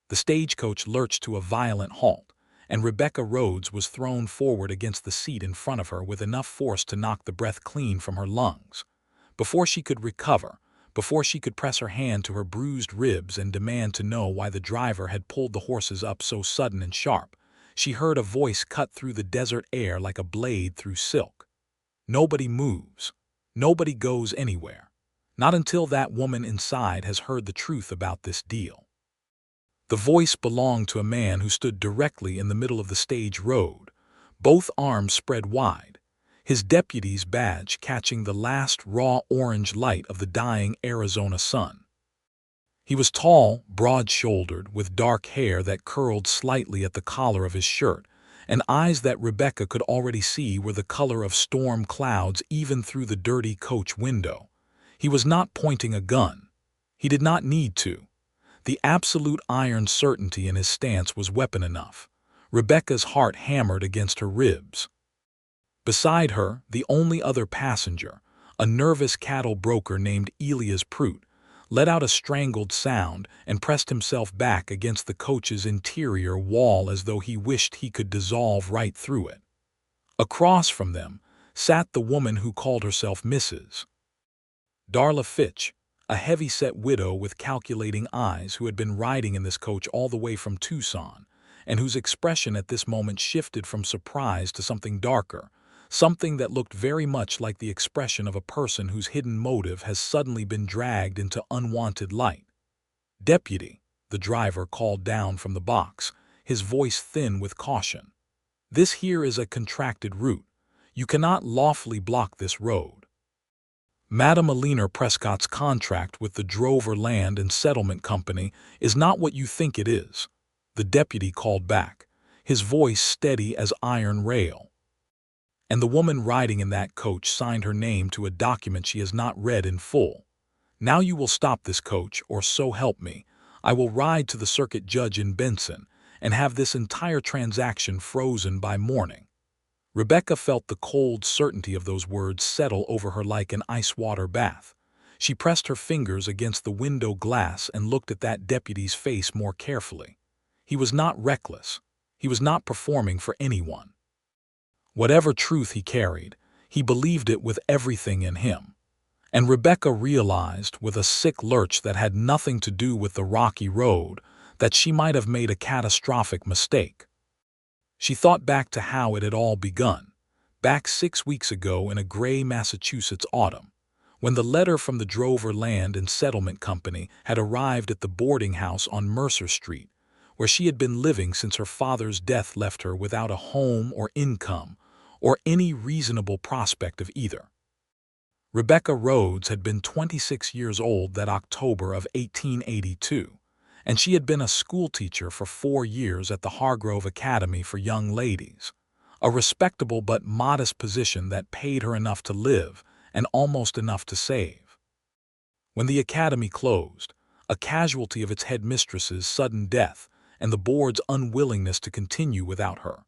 The stagecoach lurched to a violent halt, and Rebecca Rhodes was thrown forward against the seat in front of her with enough force to knock the breath clean from her lungs. Before she could recover, before she could press her hand to her bruised ribs and demand to know why the driver had pulled the horses up so sudden and sharp, she heard a voice cut through the desert air like a blade through silk. Nobody moves. Nobody goes anywhere. Not until that woman inside has heard the truth about this deal. The voice belonged to a man who stood directly in the middle of the stage road, both arms spread wide, his deputy's badge catching the last raw orange light of the dying Arizona sun. He was tall, broad-shouldered, with dark hair that curled slightly at the collar of his shirt, and eyes that Rebecca could already see were the color of storm clouds even through the dirty coach window. He was not pointing a gun. He did not need to. The absolute iron certainty in his stance was weapon enough. Rebecca's heart hammered against her ribs. Beside her, the only other passenger, a nervous cattle broker named Elias Prout, let out a strangled sound and pressed himself back against the coach's interior wall as though he wished he could dissolve right through it. Across from them sat the woman who called herself Mrs. Darla Fitch, a heavy-set widow with calculating eyes who had been riding in this coach all the way from Tucson, and whose expression at this moment shifted from surprise to something darker, something that looked very much like the expression of a person whose hidden motive has suddenly been dragged into unwanted light. "Deputy," the driver called down from the box, his voice thin with caution. "This here is a contracted route. You cannot lawfully block this road." Madam Alina Prescott's contract with the Drover Land and Settlement Company is not what you think it is, the deputy called back, his voice steady as iron rail. And the woman riding in that coach signed her name to a document she has not read in full. Now you will stop this coach, or so help me, I will ride to the circuit judge in Benson and have this entire transaction frozen by morning. Rebecca felt the cold certainty of those words settle over her like an ice-water bath. She pressed her fingers against the window glass and looked at that deputy's face more carefully. He was not reckless. He was not performing for anyone. Whatever truth he carried, he believed it with everything in him. And Rebecca realized, with a sick lurch that had nothing to do with the rocky road, that she might have made a catastrophic mistake. She thought back to how it had all begun, back 6 weeks ago in a gray Massachusetts autumn, when the letter from the Drover Land and Settlement Company had arrived at the boarding house on Mercer Street, where she had been living since her father's death left her without a home or income, or any reasonable prospect of either. Rebecca Rhodes had been 26 years old that October of 1882. And she had been a schoolteacher for 4 years at the Hargrove Academy for Young Ladies, a respectable but modest position that paid her enough to live and almost enough to save. When the academy closed, a casualty of its headmistress's sudden death and the board's unwillingness to continue without her,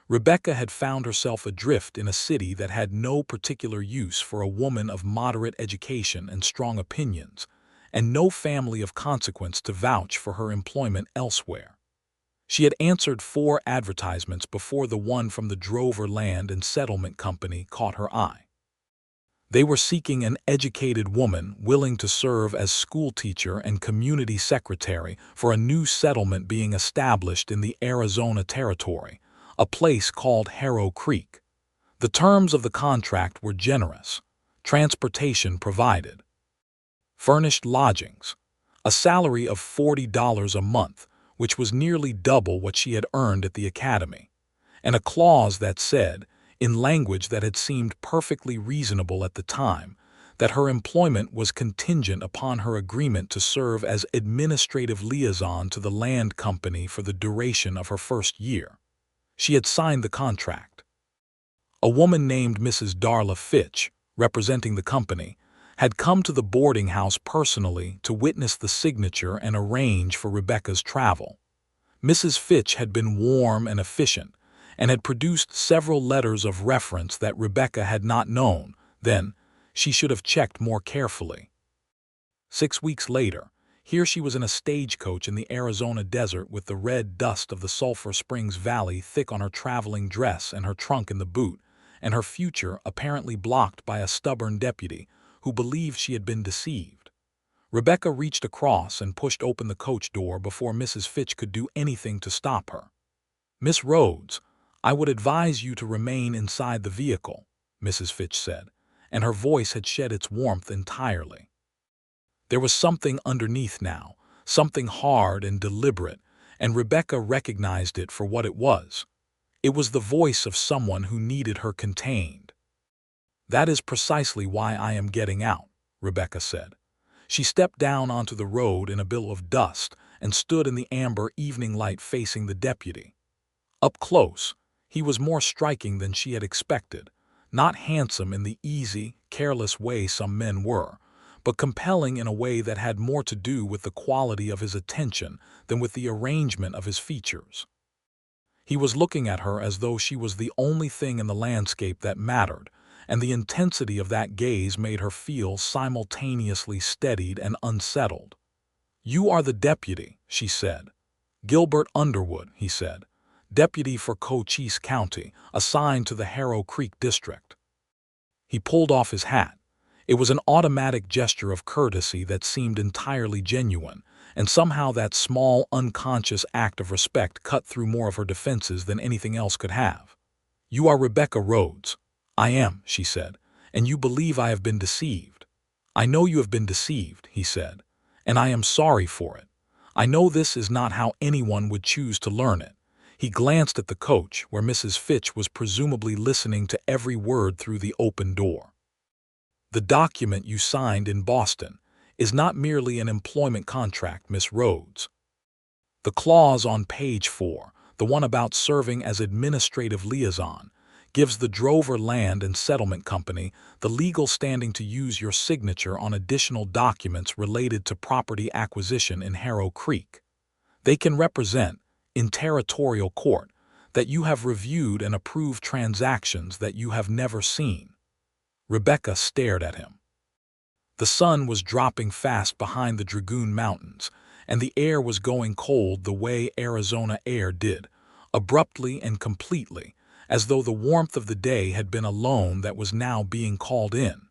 Rebecca had found herself adrift in a city that had no particular use for a woman of moderate education and strong opinions, and no family of consequence to vouch for her employment elsewhere. She had answered 4 advertisements before the one from the Drover Land and Settlement Company caught her eye. They were seeking an educated woman willing to serve as schoolteacher and community secretary for a new settlement being established in the Arizona Territory, a place called Harrow Creek. The terms of the contract were generous. Transportation provided. Furnished lodgings, a salary of $40 a month, which was nearly double what she had earned at the academy, and a clause that said, in language that had seemed perfectly reasonable at the time, that her employment was contingent upon her agreement to serve as administrative liaison to the land company for the duration of her first year. She had signed the contract. A woman named Mrs. Darla Fitch, representing the company, had come to the boarding house personally to witness the signature and arrange for Rebecca's travel. Mrs. Fitch had been warm and efficient, and had produced several letters of reference that Rebecca had not known. Then, she should have checked more carefully. 6 weeks later, Here she was in a stagecoach in the Arizona desert with the red dust of the Sulphur Springs Valley thick on her traveling dress and her trunk in the boot, and her future apparently blocked by a stubborn deputy who believed she had been deceived. Rebecca reached across and pushed open the coach door before Mrs. Fitch could do anything to stop her. "Miss Rhodes, I would advise you to remain inside the vehicle," Mrs. Fitch said, and her voice had shed its warmth entirely. There was something underneath now, something hard and deliberate, and Rebecca recognized it for what it was. It was the voice of someone who needed her contained. "That is precisely why I am getting out," Rebecca said. She stepped down onto the road in a billow of dust and stood in the amber evening light facing the deputy. Up close, he was more striking than she had expected, not handsome in the easy, careless way some men were, but compelling in a way that had more to do with the quality of his attention than with the arrangement of his features. He was looking at her as though she was the only thing in the landscape that mattered, and the intensity of that gaze made her feel simultaneously steadied and unsettled. "You are the deputy," she said. "Gilbert Underwood," he said, "deputy for Cochise County, assigned to the Harrow Creek district." He pulled off his hat. It was an automatic gesture of courtesy that seemed entirely genuine, and somehow that small, unconscious act of respect cut through more of her defenses than anything else could have. "You are Rebecca Rhodes." "I am," she said, "and you believe I have been deceived." "I know you have been deceived," he said, "and I am sorry for it. I know this is not how anyone would choose to learn it." He glanced at the coach, where Mrs. Fitch was presumably listening to every word through the open door. "The document you signed in Boston is not merely an employment contract, Miss Rhodes. The clause on page 4, the one about serving as administrative liaison, gives the Drover Land and Settlement Company the legal standing to use your signature on additional documents related to property acquisition in Harrow Creek. They can represent, in territorial court, that you have reviewed and approved transactions that you have never seen." Rebecca stared at him. The sun was dropping fast behind the Dragoon Mountains, and the air was going cold the way Arizona air did, abruptly and completely, as though the warmth of the day had been a loan that was now being called in.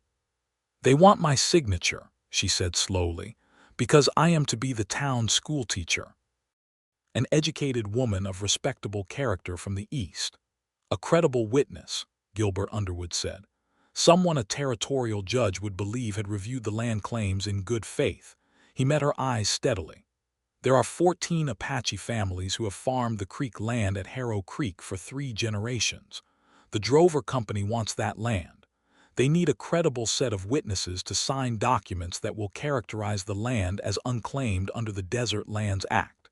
"They want my signature," she said slowly, "because I am to be the town schoolteacher." An educated woman of respectable character from the East. "A credible witness," Gilbert Underwood said. "Someone a territorial judge would believe had reviewed the land claims in good faith." He met her eyes steadily. "There are 14 Apache families who have farmed the creek land at Harrow Creek for 3 generations. The Drover Company wants that land. They need a credible set of witnesses to sign documents that will characterize the land as unclaimed under the Desert Lands Act.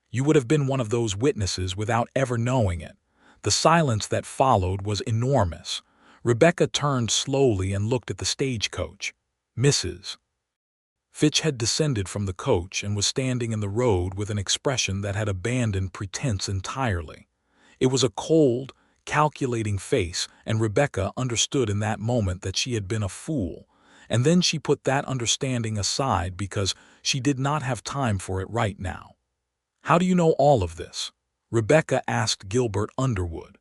You would have been one of those witnesses without ever knowing it." The silence that followed was enormous. Rebecca turned slowly and looked at the stagecoach. Mrs. Fitch had descended from the coach and was standing in the road with an expression that had abandoned pretense entirely. It was a cold, calculating face, and Rebecca understood in that moment that she had been a fool, and then she put that understanding aside because she did not have time for it right now. "How do you know all of this?" Rebecca asked Gilbert Underwood.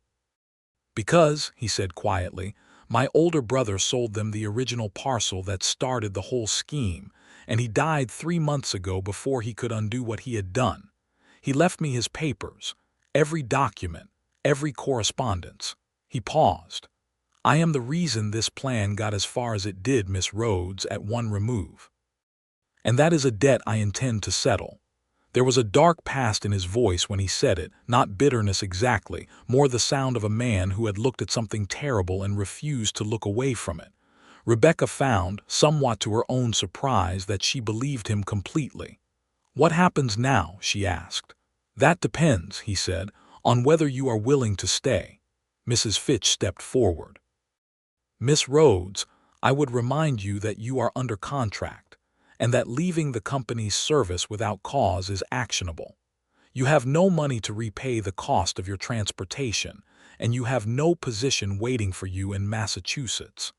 "Because," he said quietly, "my older brother sold them the original parcel that started the whole scheme, and he died 3 months ago before he could undo what he had done. He left me his papers, every document, every correspondence." He paused. "I am the reason this plan got as far as it did, Miss Rhodes, at one remove. And that is a debt I intend to settle." There was a dark past in his voice when he said it, not bitterness exactly, more the sound of a man who had looked at something terrible and refused to look away from it. Rebecca found, somewhat to her own surprise, that she believed him completely. "What happens now?" she asked. "That depends," he said, "on whether you are willing to stay." Mrs. Fitch stepped forward. "Miss Rhodes, I would remind you that you are under contract, and that leaving the company's service without cause is actionable. You have no money to repay the cost of your transportation, and you have no position waiting for you in Massachusetts."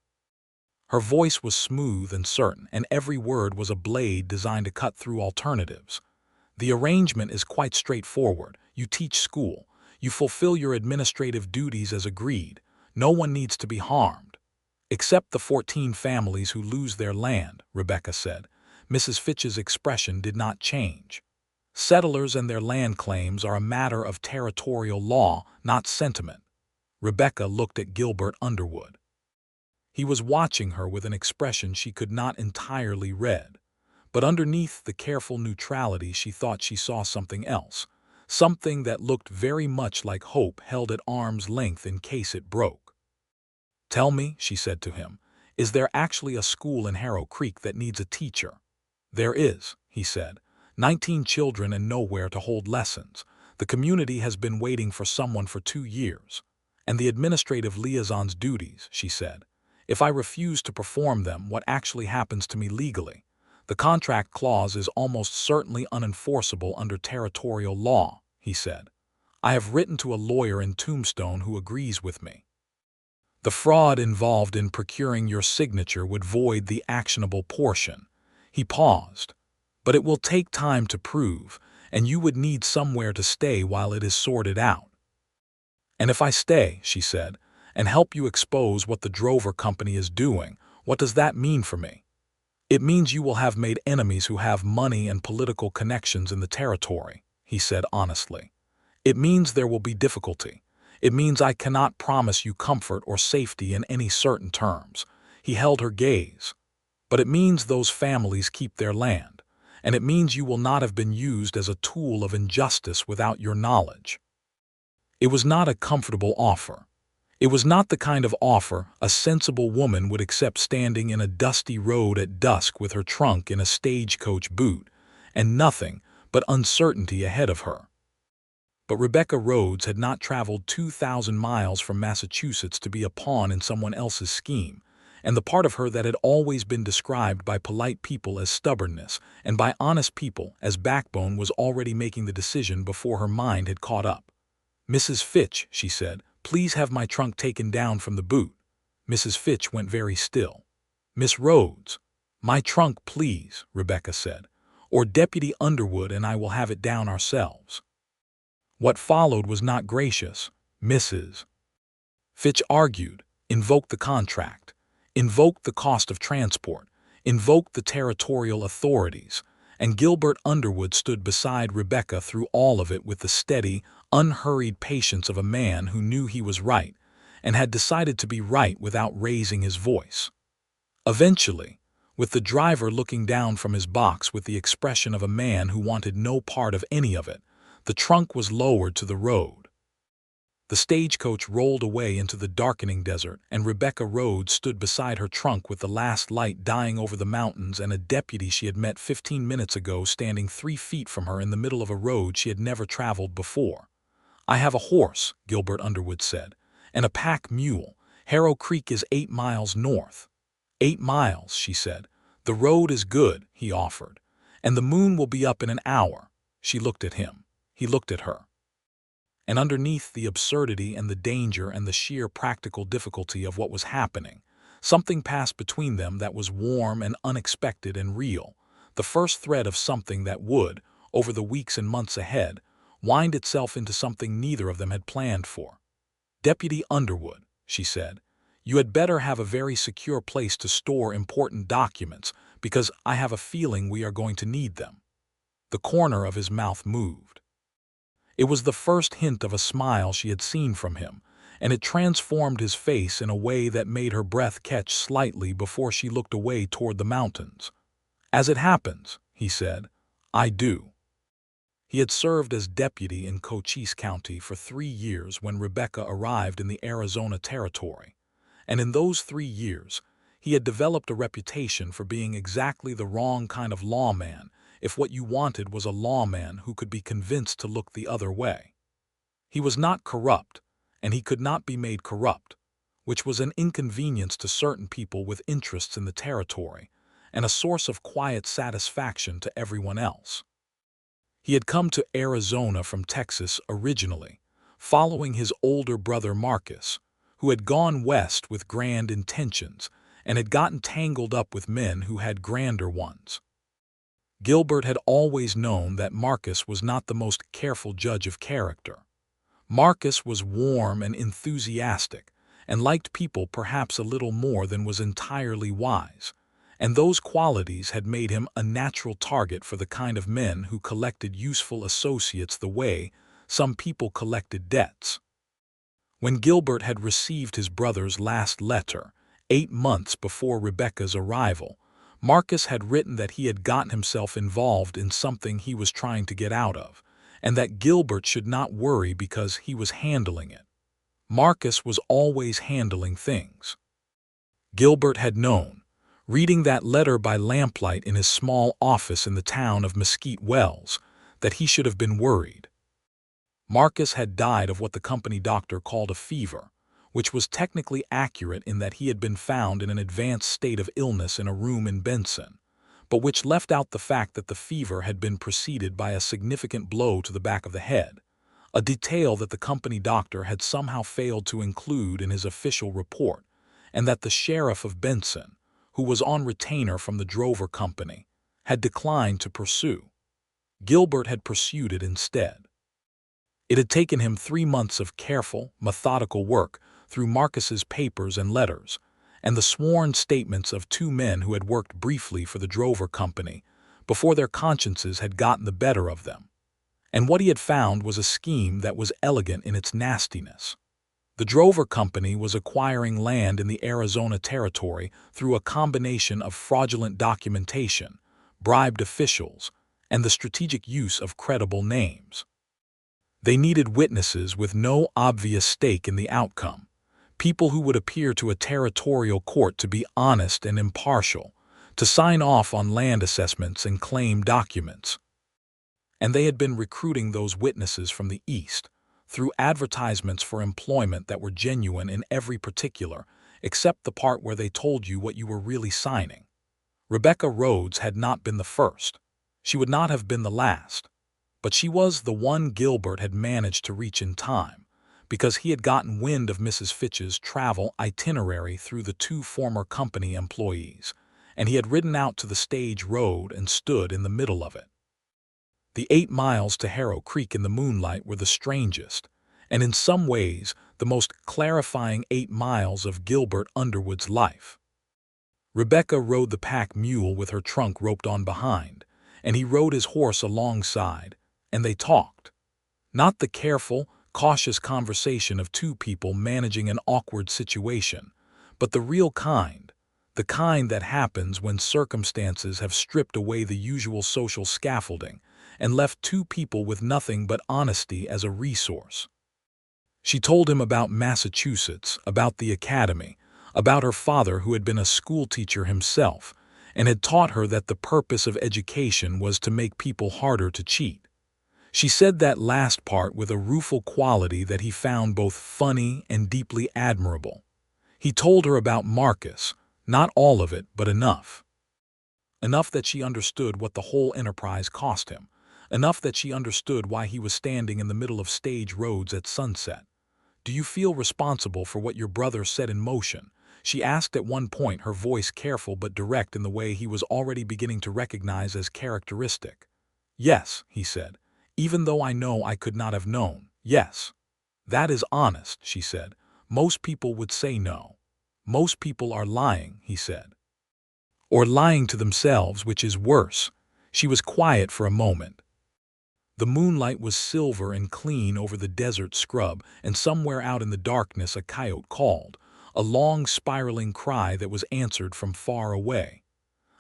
Her voice was smooth and certain, and every word was a blade designed to cut through alternatives. The arrangement is quite straightforward. You teach school. You fulfill your administrative duties as agreed. No one needs to be harmed. Except the 14 families who lose their land, Rebecca said. Mrs. Fitch's expression did not change. Settlers and their land claims are a matter of territorial law, not sentiment. Rebecca looked at Gilbert Underwood. He was watching her with an expression she could not entirely read. But underneath the careful neutrality she thought she saw something else, something that looked very much like hope held at arm's length in case it broke. "Tell me," she said to him, "is there actually a school in Harrow Creek that needs a teacher?" "There is," he said. 19 children and nowhere to hold lessons. The community has been waiting for someone for 2 years. And the administrative liaison's duties," she said. "If I refuse to perform them, what actually happens to me legally? The contract clause is almost certainly unenforceable under territorial law," he said. "I have written to a lawyer in Tombstone who agrees with me. The fraud involved in procuring your signature would void the actionable portion." He paused. "But it will take time to prove, and you would need somewhere to stay while it is sorted out." "And if I stay," she said, "and help you expose what the Drover Company is doing, what does that mean for me?" "It means you will have made enemies who have money and political connections in the territory," he said honestly. "It means there will be difficulty. It means I cannot promise you comfort or safety in any certain terms." He held her gaze. "But it means those families keep their land, and it means you will not have been used as a tool of injustice without your knowledge." It was not a comfortable offer. It was not the kind of offer a sensible woman would accept standing in a dusty road at dusk with her trunk in a stagecoach boot, and nothing but uncertainty ahead of her. But Rebecca Rhodes had not traveled 2,000 miles from Massachusetts to be a pawn in someone else's scheme, and the part of her that had always been described by polite people as stubbornness and by honest people as backbone was already making the decision before her mind had caught up. "Mrs. Fitch," she said, "please have my trunk taken down from the boot." Mrs. Fitch went very still. "Miss Rhodes." "My trunk, please," Rebecca said, "or Deputy Underwood and I will have it down ourselves." What followed was not gracious. Mrs. Fitch argued, invoked the contract, invoked the cost of transport, invoked the territorial authorities, and Gilbert Underwood stood beside Rebecca through all of it with the steady, unhurried patience of a man who knew he was right and had decided to be right without raising his voice. Eventually, with the driver looking down from his box with the expression of a man who wanted no part of any of it, the trunk was lowered to the road. The stagecoach rolled away into the darkening desert, and Rebecca Rhodes stood beside her trunk with the last light dying over the mountains and a deputy she had met 15 minutes ago standing 3 feet from her in the middle of a road she had never traveled before. "I have a horse," Gilbert Underwood said, "and a pack mule. Harrow Creek is 8 miles north." "8 miles," she said. "The road is good," he offered, "and the moon will be up in an hour." She looked at him. He looked at her. And underneath the absurdity and the danger and the sheer practical difficulty of what was happening, something passed between them that was warm and unexpected and real, the first thread of something that would, over the weeks and months ahead, wind itself into something neither of them had planned for. "Deputy Underwood," she said, "you had better have a very secure place to store important documents, because I have a feeling we are going to need them." The corner of his mouth moved. It was the first hint of a smile she had seen from him, and it transformed his face in a way that made her breath catch slightly before she looked away toward the mountains. "As it happens," he said, "I do." He had served as deputy in Cochise County for 3 years when Rebecca arrived in the Arizona Territory, and in those 3 years, he had developed a reputation for being exactly the wrong kind of lawman if what you wanted was a lawman who could be convinced to look the other way. He was not corrupt, and he could not be made corrupt, which was an inconvenience to certain people with interests in the territory, and a source of quiet satisfaction to everyone else. He had come to Arizona from Texas originally, following his older brother Marcus, who had gone west with grand intentions and had gotten tangled up with men who had grander ones. Gilbert had always known that Marcus was not the most careful judge of character. Marcus was warm and enthusiastic, and liked people perhaps a little more than was entirely wise, and those qualities had made him a natural target for the kind of men who collected useful associates the way some people collected debts. When Gilbert had received his brother's last letter, 8 months before Rebecca's arrival, Marcus had written that he had gotten himself involved in something he was trying to get out of, and that Gilbert should not worry because he was handling it. Marcus was always handling things. Gilbert had known, reading that letter by lamplight in his small office in the town of Mesquite Wells, that he should have been worried. Marcus had died of what the company doctor called a fever, which was technically accurate in that he had been found in an advanced state of illness in a room in Benson, but which left out the fact that the fever had been preceded by a significant blow to the back of the head, a detail that the company doctor had somehow failed to include in his official report, and that the sheriff of Benson, who was on retainer from the Drover Company, had declined to pursue. Gilbert had pursued it instead. It had taken him 3 months of careful, methodical work through Marcus's papers and letters, and the sworn statements of 2 men who had worked briefly for the Drover Company before their consciences had gotten the better of them. And what he had found was a scheme that was elegant in its nastiness. The Drover Company was acquiring land in the Arizona Territory through a combination of fraudulent documentation, bribed officials, and the strategic use of credible names. They needed witnesses with no obvious stake in the outcome, people who would appear to a territorial court to be honest and impartial, to sign off on land assessments and claim documents. And they had been recruiting those witnesses from the East, through advertisements for employment that were genuine in every particular, except the part where they told you what you were really signing. Rebecca Rhodes had not been the first. She would not have been the last. But she was the one Gilbert had managed to reach in time, because he had gotten wind of Mrs. Fitch's travel itinerary through the 2 former company employees, and he had ridden out to the stage road and stood in the middle of it. The 8 miles to Harrow Creek in the moonlight were the strangest, and in some ways the most clarifying 8 miles of Gilbert Underwood's life. Rebecca rode the pack mule with her trunk roped on behind, and he rode his horse alongside, and they talked. Not the careful, cautious conversation of 2 people managing an awkward situation, but the real kind, the kind that happens when circumstances have stripped away the usual social scaffolding and left 2 people with nothing but honesty as a resource. She told him about Massachusetts, about the academy, about her father who had been a schoolteacher himself, and had taught her that the purpose of education was to make people harder to cheat. She said that last part with a rueful quality that he found both funny and deeply admirable. He told her about Marcus, not all of it, but enough. Enough that she understood what the whole enterprise cost him, enough that she understood why he was standing in the middle of stage roads at sunset. "Do you feel responsible for what your brother set in motion?" she asked at one point, her voice careful but direct in the way he was already beginning to recognize as characteristic. "Yes," he said. "Even though I know I could not have known, yes." "That is honest," she said. "Most people would say no. Most people are lying," he said. "Or lying to themselves, which is worse." She was quiet for a moment. The moonlight was silver and clean over the desert scrub, and somewhere out in the darkness a coyote called, a long spiraling cry that was answered from far away.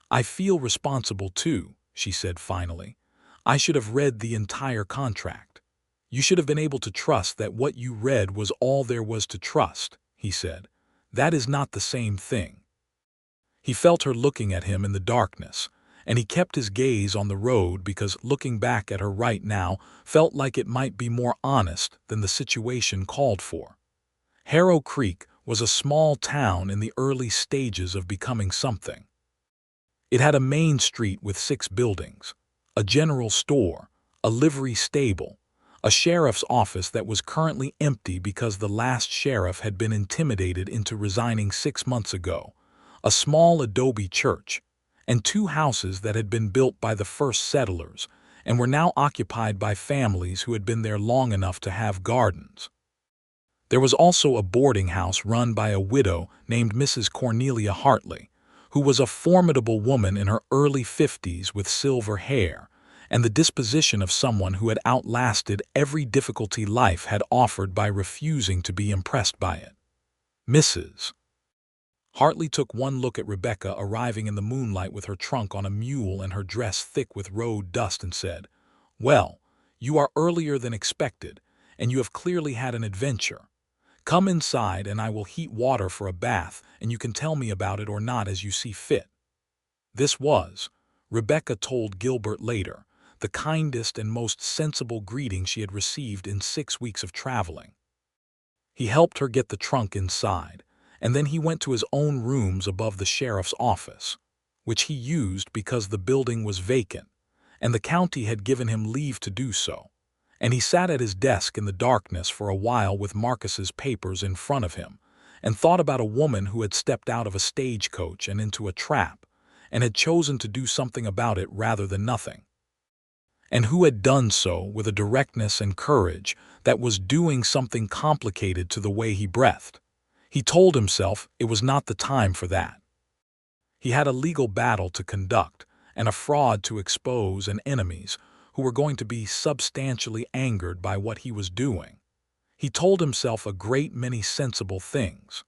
"I feel responsible too," she said finally. "I should have read the entire contract." "You should have been able to trust that what you read was all there was to trust," he said. "That is not the same thing." He felt her looking at him in the darkness, and he kept his gaze on the road because looking back at her right now felt like it might be more honest than the situation called for. Harrow Creek was a small town in the early stages of becoming something. It had a main street with 6 buildings, a general store, a livery stable, a sheriff's office that was currently empty because the last sheriff had been intimidated into resigning 6 months ago, a small adobe church, and 2 houses that had been built by the first settlers and were now occupied by families who had been there long enough to have gardens. There was also a boarding house run by a widow named Mrs. Cornelia Hartley, who was a formidable woman in her early 50s with silver hair and the disposition of someone who had outlasted every difficulty life had offered by refusing to be impressed by it. Mrs. Hartley took one look at Rebecca arriving in the moonlight with her trunk on a mule and her dress thick with road dust and said, "Well, you are earlier than expected, and you have clearly had an adventure. Come inside and I will heat water for a bath, and you can tell me about it or not as you see fit." This was, Rebecca told Gilbert later, the kindest and most sensible greeting she had received in 6 weeks of traveling. He helped her get the trunk inside, and then he went to his own rooms above the sheriff's office, which he used because the building was vacant, and the county had given him leave to do so, and he sat at his desk in the darkness for a while with Marcus's papers in front of him, and thought about a woman who had stepped out of a stagecoach and into a trap, and had chosen to do something about it rather than nothing, and who had done so with a directness and courage that was doing something complicated to the way he breathed. He told himself it was not the time for that. He had a legal battle to conduct and a fraud to expose and enemies who were going to be substantially angered by what he was doing. He told himself a great many sensible things.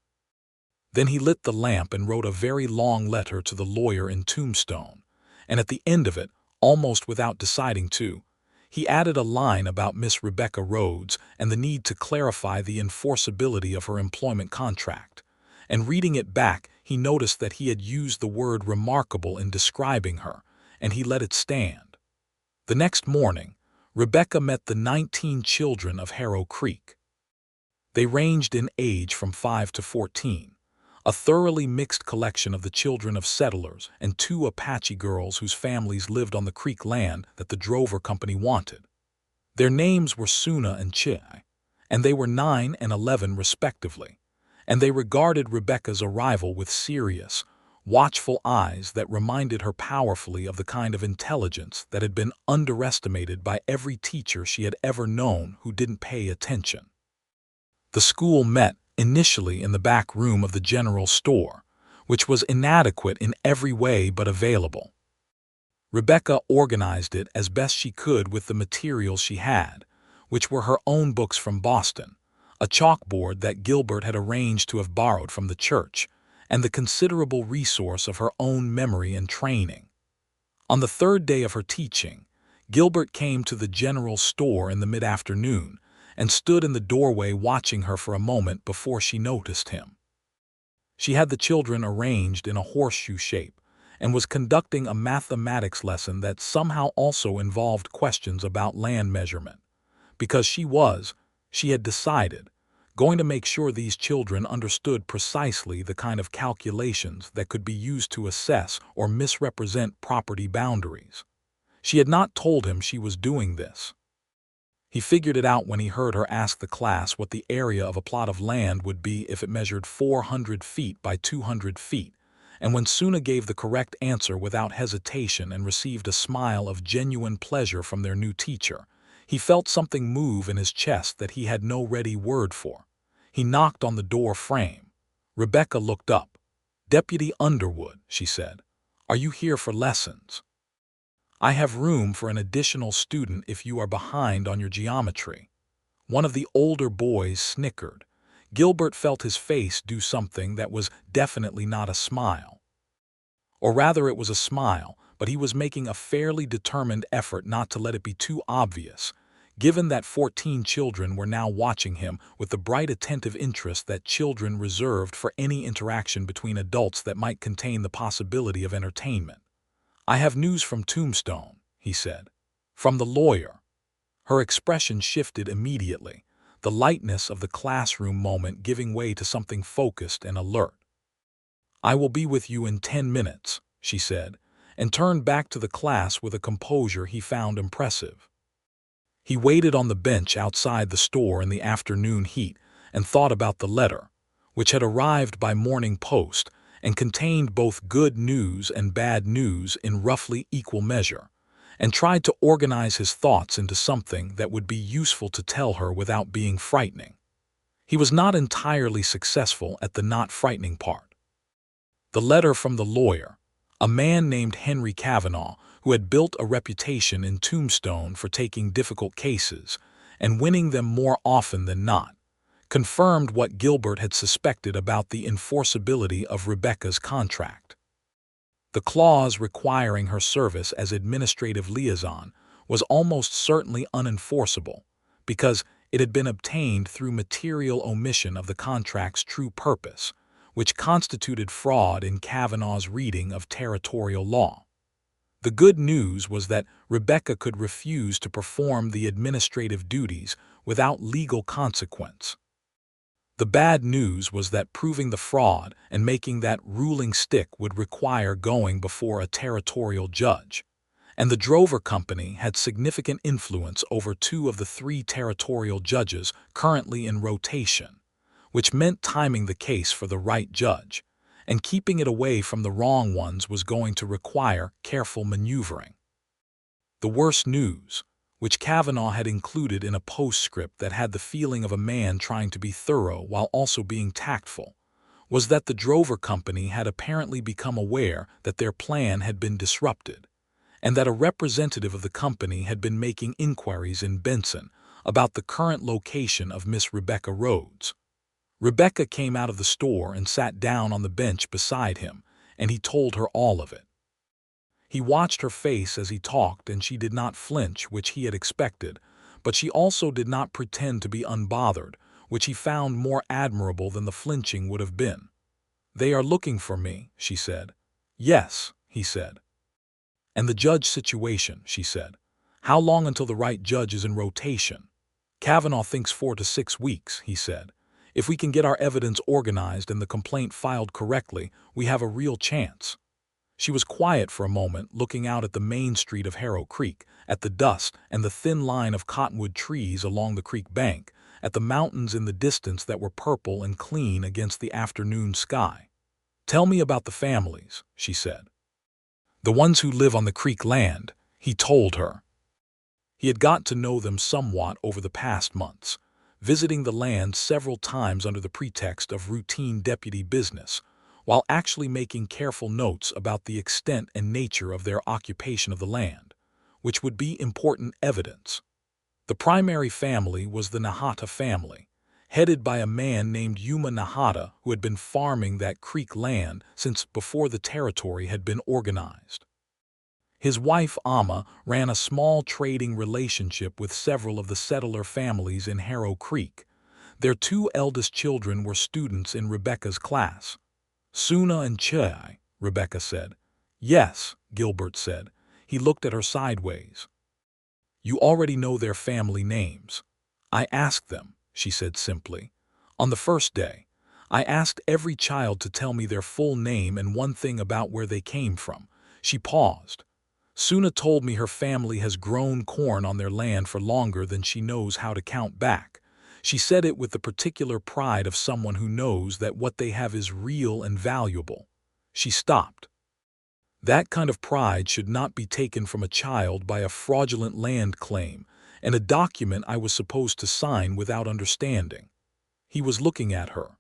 Then he lit the lamp and wrote a very long letter to the lawyer in Tombstone, and at the end of it, almost without deciding to, he added a line about Miss Rebecca Rhodes and the need to clarify the enforceability of her employment contract, and reading it back he noticed that he had used the word remarkable in describing her, and he let it stand. The next morning, Rebecca met the 19 children of Harrow Creek. They ranged in age from 5 to 14, a thoroughly mixed collection of the children of settlers and 2 Apache girls whose families lived on the creek land that the drover company wanted. Their names were Suna and Chai, and they were 9 and 11 respectively, and they regarded Rebecca's arrival with serious, watchful eyes that reminded her powerfully of the kind of intelligence that had been underestimated by every teacher she had ever known who didn't pay attention. The school met initially in the back room of the general store, which was inadequate in every way but available. Rebecca organized it as best she could with the materials she had, which were her own books from Boston, a chalkboard that Gilbert had arranged to have borrowed from the church, and the considerable resource of her own memory and training. On the 3rd day of her teaching, Gilbert came to the general store in the mid-afternoon and stood in the doorway watching her for a moment before she noticed him. She had the children arranged in a horseshoe shape and was conducting a mathematics lesson that somehow also involved questions about land measurement, because she had decided, going to make sure these children understood precisely the kind of calculations that could be used to assess or misrepresent property boundaries. She had not told him she was doing this. He figured it out when he heard her ask the class what the area of a plot of land would be if it measured 400 feet by 200 feet, and when Suna gave the correct answer without hesitation and received a smile of genuine pleasure from their new teacher, he felt something move in his chest that he had no ready word for. He knocked on the door frame. Rebecca looked up. "Deputy Underwood," she said, "are you here for lessons? I have room for an additional student if you are behind on your geometry." One of the older boys snickered. Gilbert felt his face do something that was definitely not a smile. Or rather, it was a smile, but he was making a fairly determined effort not to let it be too obvious, given that 14 children were now watching him with the bright attentive interest that children reserved for any interaction between adults that might contain the possibility of entertainment. "I have news from Tombstone," he said. "From the lawyer." Her expression shifted immediately, the lightness of the classroom moment giving way to something focused and alert. "I will be with you in 10 minutes," she said, and turned back to the class with a composure he found impressive. He waited on the bench outside the store in the afternoon heat and thought about the letter, which had arrived by morning post and contained both good news and bad news in roughly equal measure, and tried to organize his thoughts into something that would be useful to tell her without being frightening. He was not entirely successful at the not frightening part. The letter from the lawyer, a man named Henry Kavanaugh, who had built a reputation in Tombstone for taking difficult cases and winning them more often than not, confirmed what Gilbert had suspected about the enforceability of Rebecca's contract. The clause requiring her service as administrative liaison was almost certainly unenforceable because it had been obtained through material omission of the contract's true purpose, which constituted fraud in Kavanaugh's reading of territorial law. The good news was that Rebecca could refuse to perform the administrative duties without legal consequence. The bad news was that proving the fraud and making that ruling stick would require going before a territorial judge, and the Drover Company had significant influence over 2 of the 3 territorial judges currently in rotation, which meant timing the case for the right judge, and keeping it away from the wrong ones was going to require careful maneuvering. The worst news, which Kavanaugh had included in a postscript that had the feeling of a man trying to be thorough while also being tactful, was that the Drover Company had apparently become aware that their plan had been disrupted, and that a representative of the company had been making inquiries in Benson about the current location of Miss Rebecca Rhodes. Rebecca came out of the store and sat down on the bench beside him, and he told her all of it. He watched her face as he talked, and she did not flinch, which he had expected, but she also did not pretend to be unbothered, which he found more admirable than the flinching would have been. "They are looking for me," she said. "Yes," he said. "And the judge situation," she said. "How long until the right judge is in rotation?" "Kavanaugh thinks 4 to 6 weeks," he said. "If we can get our evidence organized and the complaint filed correctly, we have a real chance." She was quiet for a moment, looking out at the main street of Harrow Creek, at the dust and the thin line of cottonwood trees along the creek bank, at the mountains in the distance that were purple and clean against the afternoon sky. "Tell me about the families," she said. "The ones who live on the creek land," he told her. He had got to know them somewhat over the past months, visiting the land several times under the pretext of routine deputy business, while actually making careful notes about the extent and nature of their occupation of the land, which would be important evidence. The primary family was the Nahata family, headed by a man named Yuma Nahata, who had been farming that creek land since before the territory had been organized. His wife Amma ran a small trading relationship with several of the settler families in Harrow Creek. Their 2 eldest children were students in Rebecca's class. "Suna and Chai," Rebecca said. "Yes," Gilbert said. He looked at her sideways. "You already know their family names." "I asked them," she said simply. "On the first day, I asked every child to tell me their full name and one thing about where they came from." She paused. "Suna told me her family has grown corn on their land for longer than she knows how to count back." She said it with the particular pride of someone who knows that what they have is real and valuable. She stopped. That kind of pride should not be taken from a child by a fraudulent land claim and a document I was supposed to sign without understanding. He was looking at her.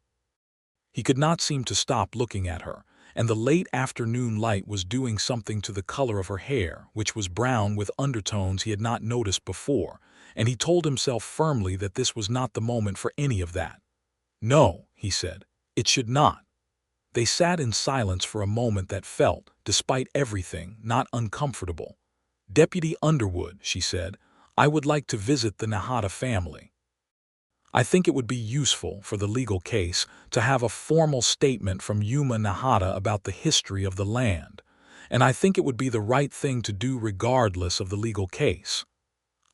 He could not seem to stop looking at her, and the late afternoon light was doing something to the color of her hair, which was brown with undertones he had not noticed before, and he told himself firmly that this was not the moment for any of that. "No," he said, "it should not." They sat in silence for a moment that felt, despite everything, not uncomfortable. "Deputy Underwood," she said, "I would like to visit the Nahata family. I think it would be useful for the legal case to have a formal statement from Yuma Nahata about the history of the land, and I think it would be the right thing to do regardless of the legal case.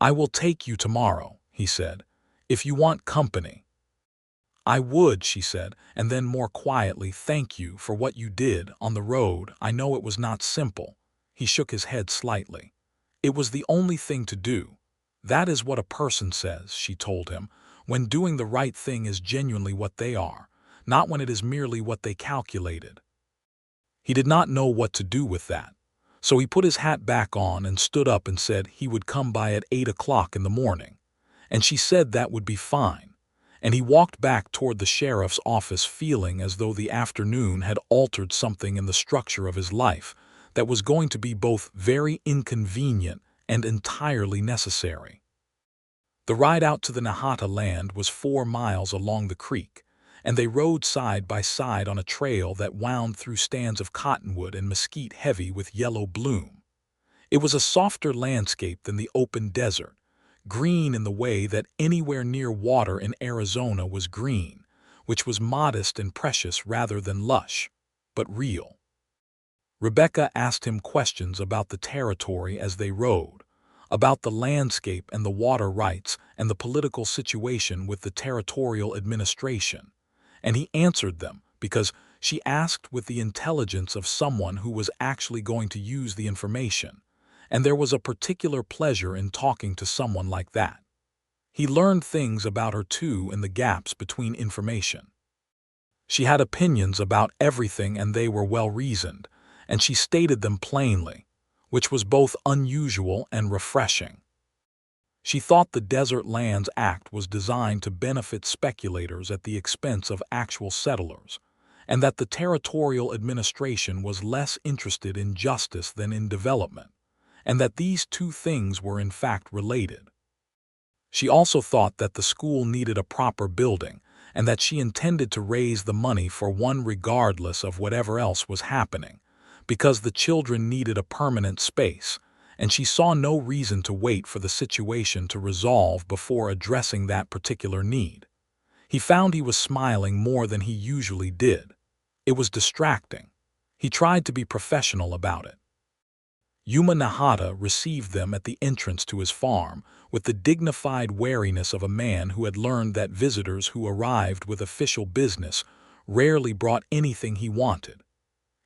I will take you tomorrow," he said, "if you want company." "I would," she said, and then more quietly, "thank you for what you did on the road. I know it was not simple." He shook his head slightly. "It was the only thing to do." "That is what a person says," she told him, "when doing the right thing is genuinely what they are, not when it is merely what they calculated." He did not know what to do with that. So he put his hat back on and stood up and said he would come by at 8 o'clock in the morning. And she said that would be fine. And he walked back toward the sheriff's office feeling as though the afternoon had altered something in the structure of his life that was going to be both very inconvenient and entirely necessary. The ride out to the Nahata land was 4 miles along the creek, and they rode side by side on a trail that wound through stands of cottonwood and mesquite heavy with yellow bloom. It was a softer landscape than the open desert, green in the way that anywhere near water in Arizona was green, which was modest and precious rather than lush, but real. Rebecca asked him questions about the territory as they rode, about the landscape and the water rights and the political situation with the territorial administration, and he answered them because she asked with the intelligence of someone who was actually going to use the information, and there was a particular pleasure in talking to someone like that. He learned things about her too in the gaps between information. She had opinions about everything and they were well-reasoned, and she stated them plainly, which was both unusual and refreshing. She thought the Desert Lands Act was designed to benefit speculators at the expense of actual settlers, and that the territorial administration was less interested in justice than in development, and that these two things were in fact related. She also thought that the school needed a proper building, and that she intended to raise the money for one regardless of whatever else was happening, because the children needed a permanent space, and she saw no reason to wait for the situation to resolve before addressing that particular need. He found he was smiling more than he usually did. It was distracting. He tried to be professional about it. Yuma Nahata received them at the entrance to his farm with the dignified wariness of a man who had learned that visitors who arrived with official business rarely brought anything he wanted.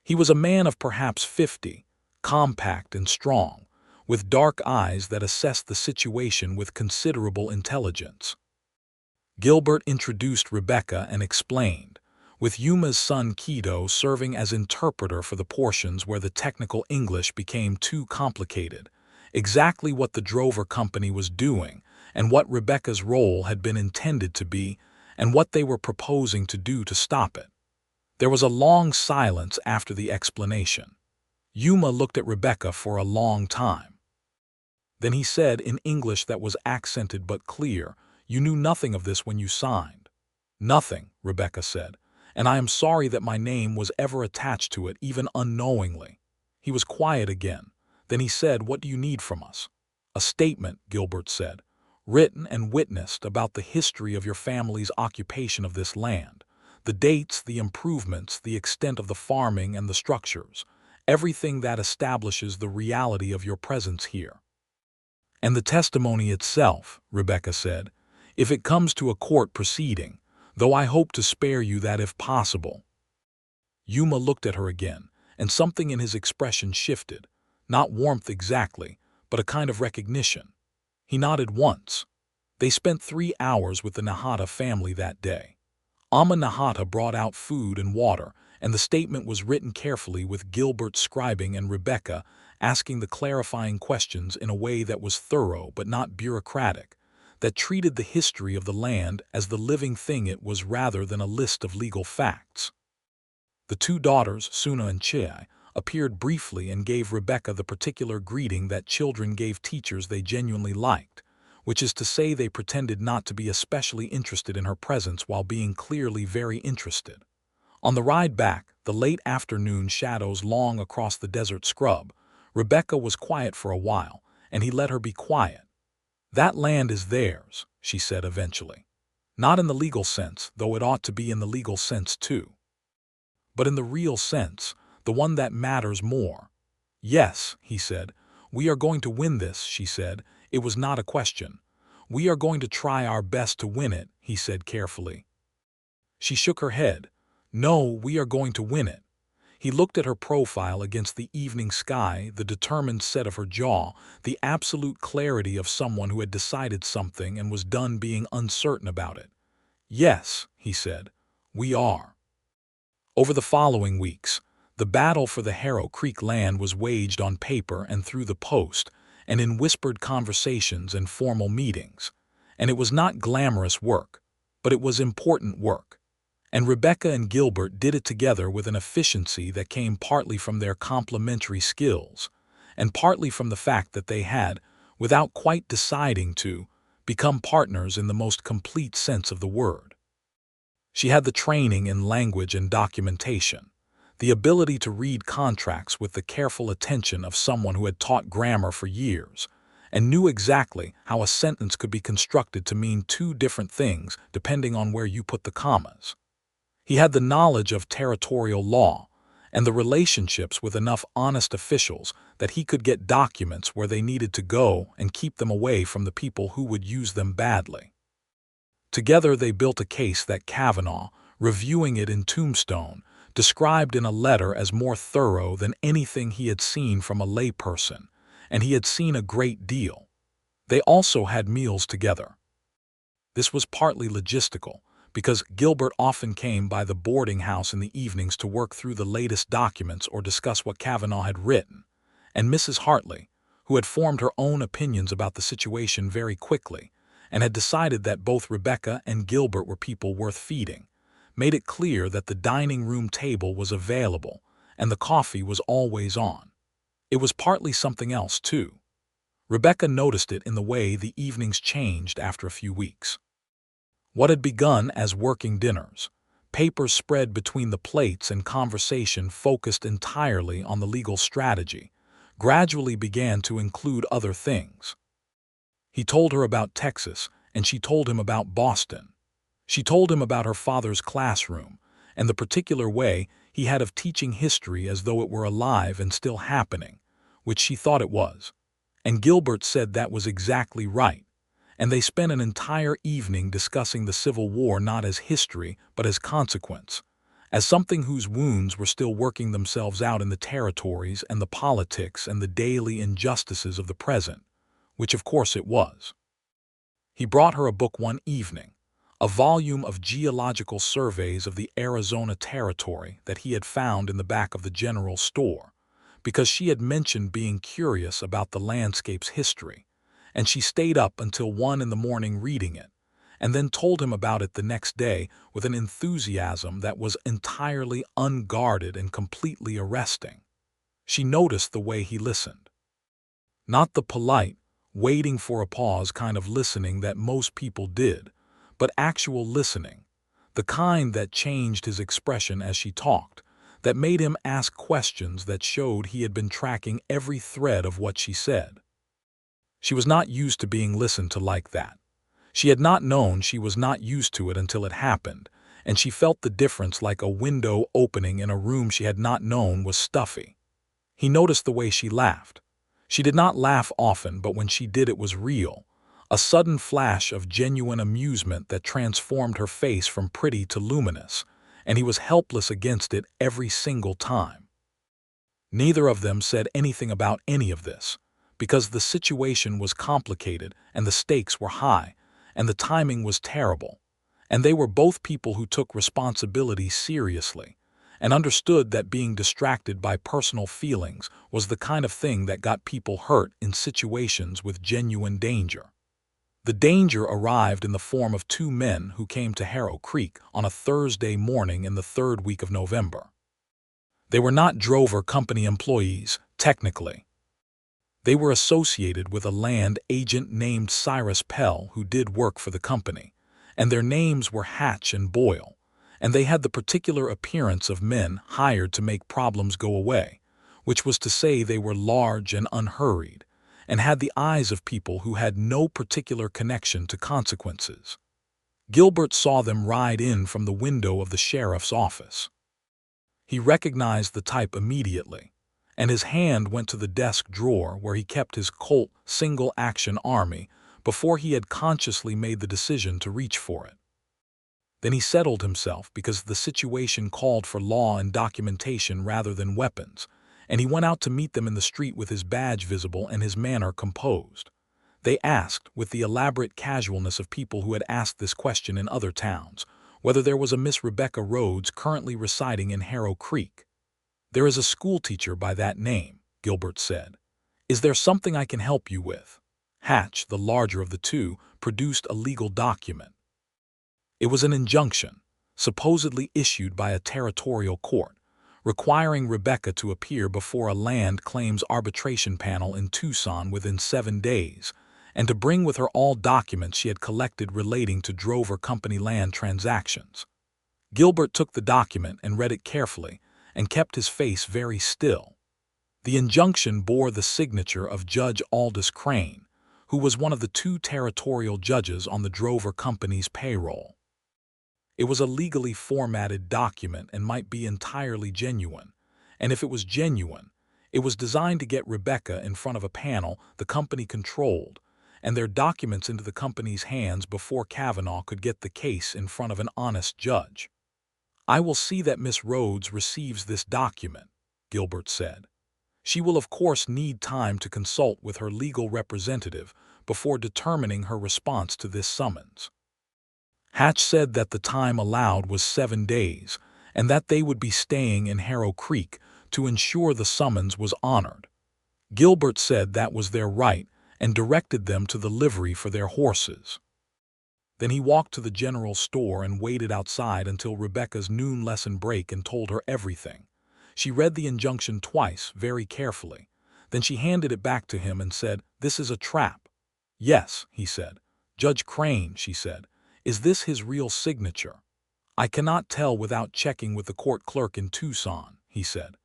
He was a man of perhaps 50, compact and strong, with dark eyes that assessed the situation with considerable intelligence. Gilbert introduced Rebecca and explained, with Yuma's son Kido serving as interpreter for the portions where the technical English became too complicated, exactly what the drover company was doing and what Rebecca's role had been intended to be and what they were proposing to do to stop it. There was a long silence after the explanation. Yuma looked at Rebecca for a long time. Then he said in English that was accented but clear, "You knew nothing of this when you signed." "Nothing," Rebecca said, "and I am sorry that my name was ever attached to it, even unknowingly." He was quiet again. Then he said, "What do you need from us?" "A statement," Gilbert said, "written and witnessed about the history of your family's occupation of this land. The dates, the improvements, the extent of the farming and the structures, everything that establishes the reality of your presence here." "And the testimony itself," Rebecca said, "if it comes to a court proceeding, though I hope to spare you that if possible." Yuma looked at her again, and something in his expression shifted, not warmth exactly, but a kind of recognition. He nodded once. They spent 3 hours with the Nahata family that day. Amma Nahata brought out food and water, and the statement was written carefully with Gilbert scribing and Rebecca asking the clarifying questions in a way that was thorough but not bureaucratic, that treated the history of the land as the living thing it was rather than a list of legal facts. The two daughters, Suna and Chie, appeared briefly and gave Rebecca the particular greeting that children gave teachers they genuinely liked, which is to say they pretended not to be especially interested in her presence while being clearly very interested. On the ride back, the late afternoon shadows long across the desert scrub, Rebecca was quiet for a while, and he let her be quiet. "That land is theirs," she said eventually. "Not in the legal sense, though it ought to be in the legal sense too. But in the real sense, the one that matters more." "Yes," he said. "We are going to win this," she said. It was not a question. "We are going to try our best to win it," he said carefully. She shook her head. "No, we are going to win it." He looked at her profile against the evening sky, the determined set of her jaw, the absolute clarity of someone who had decided something and was done being uncertain about it. "Yes," he said, "we are." Over the following weeks, The battle for the Harrow Creek land was waged on paper and through the post, and in whispered conversations and formal meetings. And it was not glamorous work, but it was important work. And Rebecca and Gilbert did it together with an efficiency that came partly from their complementary skills, and partly from the fact that they had, without quite deciding to, become partners in the most complete sense of the word. She had the training in language and documentation, the ability to read contracts with the careful attention of someone who had taught grammar for years, and knew exactly how a sentence could be constructed to mean two different things depending on where you put the commas. He had the knowledge of territorial law and the relationships with enough honest officials that he could get documents where they needed to go and keep them away from the people who would use them badly. Together they built a case that Kavanaugh, reviewing it in Tombstone, described in a letter as more thorough than anything he had seen from a layperson, and he had seen a great deal. They also had meals together. This was partly logistical, because Gilbert often came by the boarding house in the evenings to work through the latest documents or discuss what Kavanaugh had written, and Mrs. Hartley, who had formed her own opinions about the situation very quickly, and had decided that both Rebecca and Gilbert were people worth feeding, made it clear that the dining room table was available and the coffee was always on. It was partly something else, too. Rebecca noticed it in the way the evenings changed after a few weeks. What had begun as working dinners, papers spread between the plates and conversation focused entirely on the legal strategy, gradually began to include other things. He told her about Texas, and she told him about Boston. She told him about her father's classroom, and the particular way he had of teaching history as though it were alive and still happening, which she thought it was. And Gilbert said that was exactly right. And they spent an entire evening discussing the Civil War not as history but as consequence, as something whose wounds were still working themselves out in the territories and the politics and the daily injustices of the present, which of course it was. He brought her a book one evening, a volume of geological surveys of the Arizona Territory that he had found in the back of the general store, because she had mentioned being curious about the landscape's history, and she stayed up until 1 in the morning reading it, and then told him about it the next day with an enthusiasm that was entirely unguarded and completely arresting. She noticed the way he listened. Not the polite, waiting for a pause kind of listening that most people did, but actual listening, the kind that changed his expression as she talked, that made him ask questions that showed he had been tracking every thread of what she said. She was not used to being listened to like that. She had not known she was not used to it until it happened, and she felt the difference like a window opening in a room she had not known was stuffy. He noticed the way she laughed. She did not laugh often, but when she did it was real, a sudden flash of genuine amusement that transformed her face from pretty to luminous, and he was helpless against it every single time. Neither of them said anything about any of this, because the situation was complicated and the stakes were high and the timing was terrible, and they were both people who took responsibility seriously and understood that being distracted by personal feelings was the kind of thing that got people hurt in situations with genuine danger. The danger arrived in the form of 2 men who came to Harrow Creek on a Thursday morning in the 3rd week of November. They were not Drover Company employees, technically. They were associated with a land agent named Cyrus Pell who did work for the company, and their names were Hatch and Boyle, and they had the particular appearance of men hired to make problems go away, which was to say they were large and unhurried, and had the eyes of people who had no particular connection to consequences. Gilbert saw them ride in from the window of the sheriff's office. He recognized the type immediately, and his hand went to the desk drawer where he kept his Colt single-action army before he had consciously made the decision to reach for it. Then he settled himself because the situation called for law and documentation rather than weapons, and he went out to meet them in the street with his badge visible and his manner composed. They asked, with the elaborate casualness of people who had asked this question in other towns, whether there was a Miss Rebecca Rhodes currently residing in Harrow Creek. "There is a schoolteacher by that name," Gilbert said. "Is there something I can help you with?" Hatch, the larger of the two, produced a legal document. It was an injunction, supposedly issued by a territorial court, requiring Rebecca to appear before a land claims arbitration panel in Tucson within 7 days, and to bring with her all documents she had collected relating to Drover Company land transactions. Gilbert took the document and read it carefully, and kept his face very still. The injunction bore the signature of Judge Aldous Crane, who was one of the 2 territorial judges on the Drover Company's payroll. It was a legally formatted document and might be entirely genuine, and if it was genuine, it was designed to get Rebecca in front of a panel the company controlled, and their documents into the company's hands before Kavanaugh could get the case in front of an honest judge. "I will see that Miss Rhodes receives this document," Gilbert said. "She will of course need time to consult with her legal representative before determining her response to this summons." Hatch said that the time allowed was 7 days, and that they would be staying in Harrow Creek to ensure the summons was honored. Gilbert said that was their right and directed them to the livery for their horses. Then he walked to the general store and waited outside until Rebecca's noon lesson break and told her everything. She read the injunction twice, very carefully. Then she handed it back to him and said, "This is a trap." "Yes," he said. "Judge Crane," she said. "Is this his real signature?" "I cannot tell without checking with the court clerk in Tucson," he said.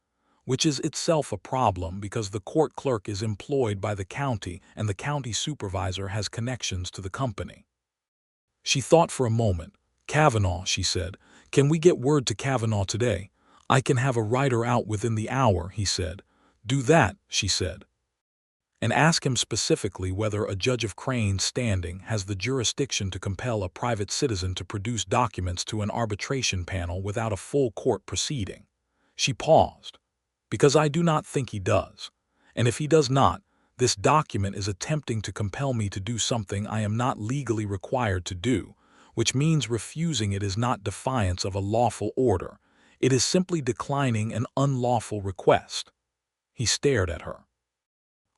Which is itself a problem because the court clerk is employed by the county and the county supervisor has connections to the company. She thought for a moment. "Kavanaugh," she said. "Can we get word to Kavanaugh today?" "I can have a writer out within the hour," he said. "Do that," she said. "And ask him specifically whether a judge of Crane's standing has the jurisdiction to compel a private citizen to produce documents to an arbitration panel without a full court proceeding." She paused. "Because I do not think he does. And if he does not, this document is attempting to compel me to do something I am not legally required to do, which means refusing it is not defiance of a lawful order. It is simply declining an unlawful request." He stared at her.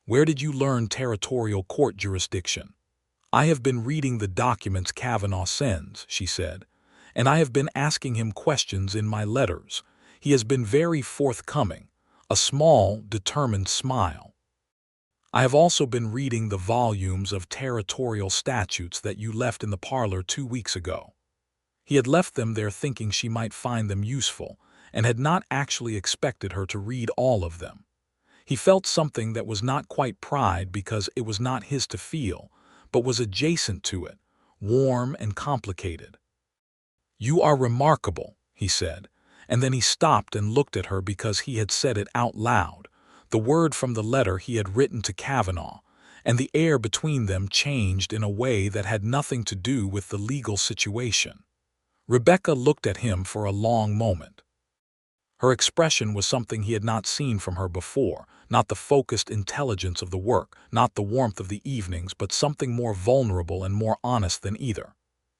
"Where did you learn territorial court jurisdiction?" "I have been reading the documents Kavanaugh sends," she said, "and I have been asking him questions in my letters. He has been very forthcoming, a small, determined smile. I have also been reading the volumes of territorial statutes that you left in the parlor 2 weeks ago." He had left them there thinking she might find them useful, and had not actually expected her to read all of them. He felt something that was not quite pride because it was not his to feel, but was adjacent to it, warm and complicated. "You are remarkable," he said, and then he stopped and looked at her because he had said it out loud, the word from the letter he had written to Kavanaugh, and the air between them changed in a way that had nothing to do with the legal situation. Rebecca looked at him for a long moment. Her expression was something he had not seen from her before, not the focused intelligence of the work, not the warmth of the evenings, but something more vulnerable and more honest than either.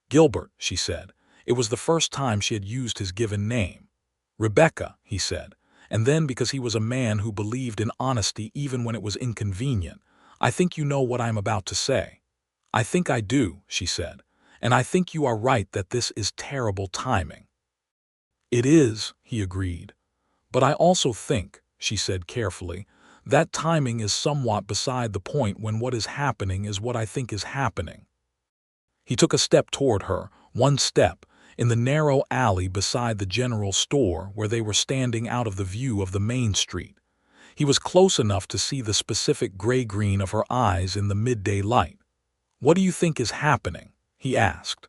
"Gilbert," she said. It was the first time she had used his given name. "Rebecca," he said, and then because he was a man who believed in honesty even when it was inconvenient, "I think you know what I am about to say." "I think I do," she said, "and I think you are right that this is terrible timing." "It is," he agreed. "But I also think," she said carefully, "that timing is somewhat beside the point when what is happening is what I think is happening." He took a step toward her, one step, in the narrow alley beside the general store where they were standing out of the view of the main street. He was close enough to see the specific gray-green of her eyes in the midday light. "What do you think is happening?" he asked.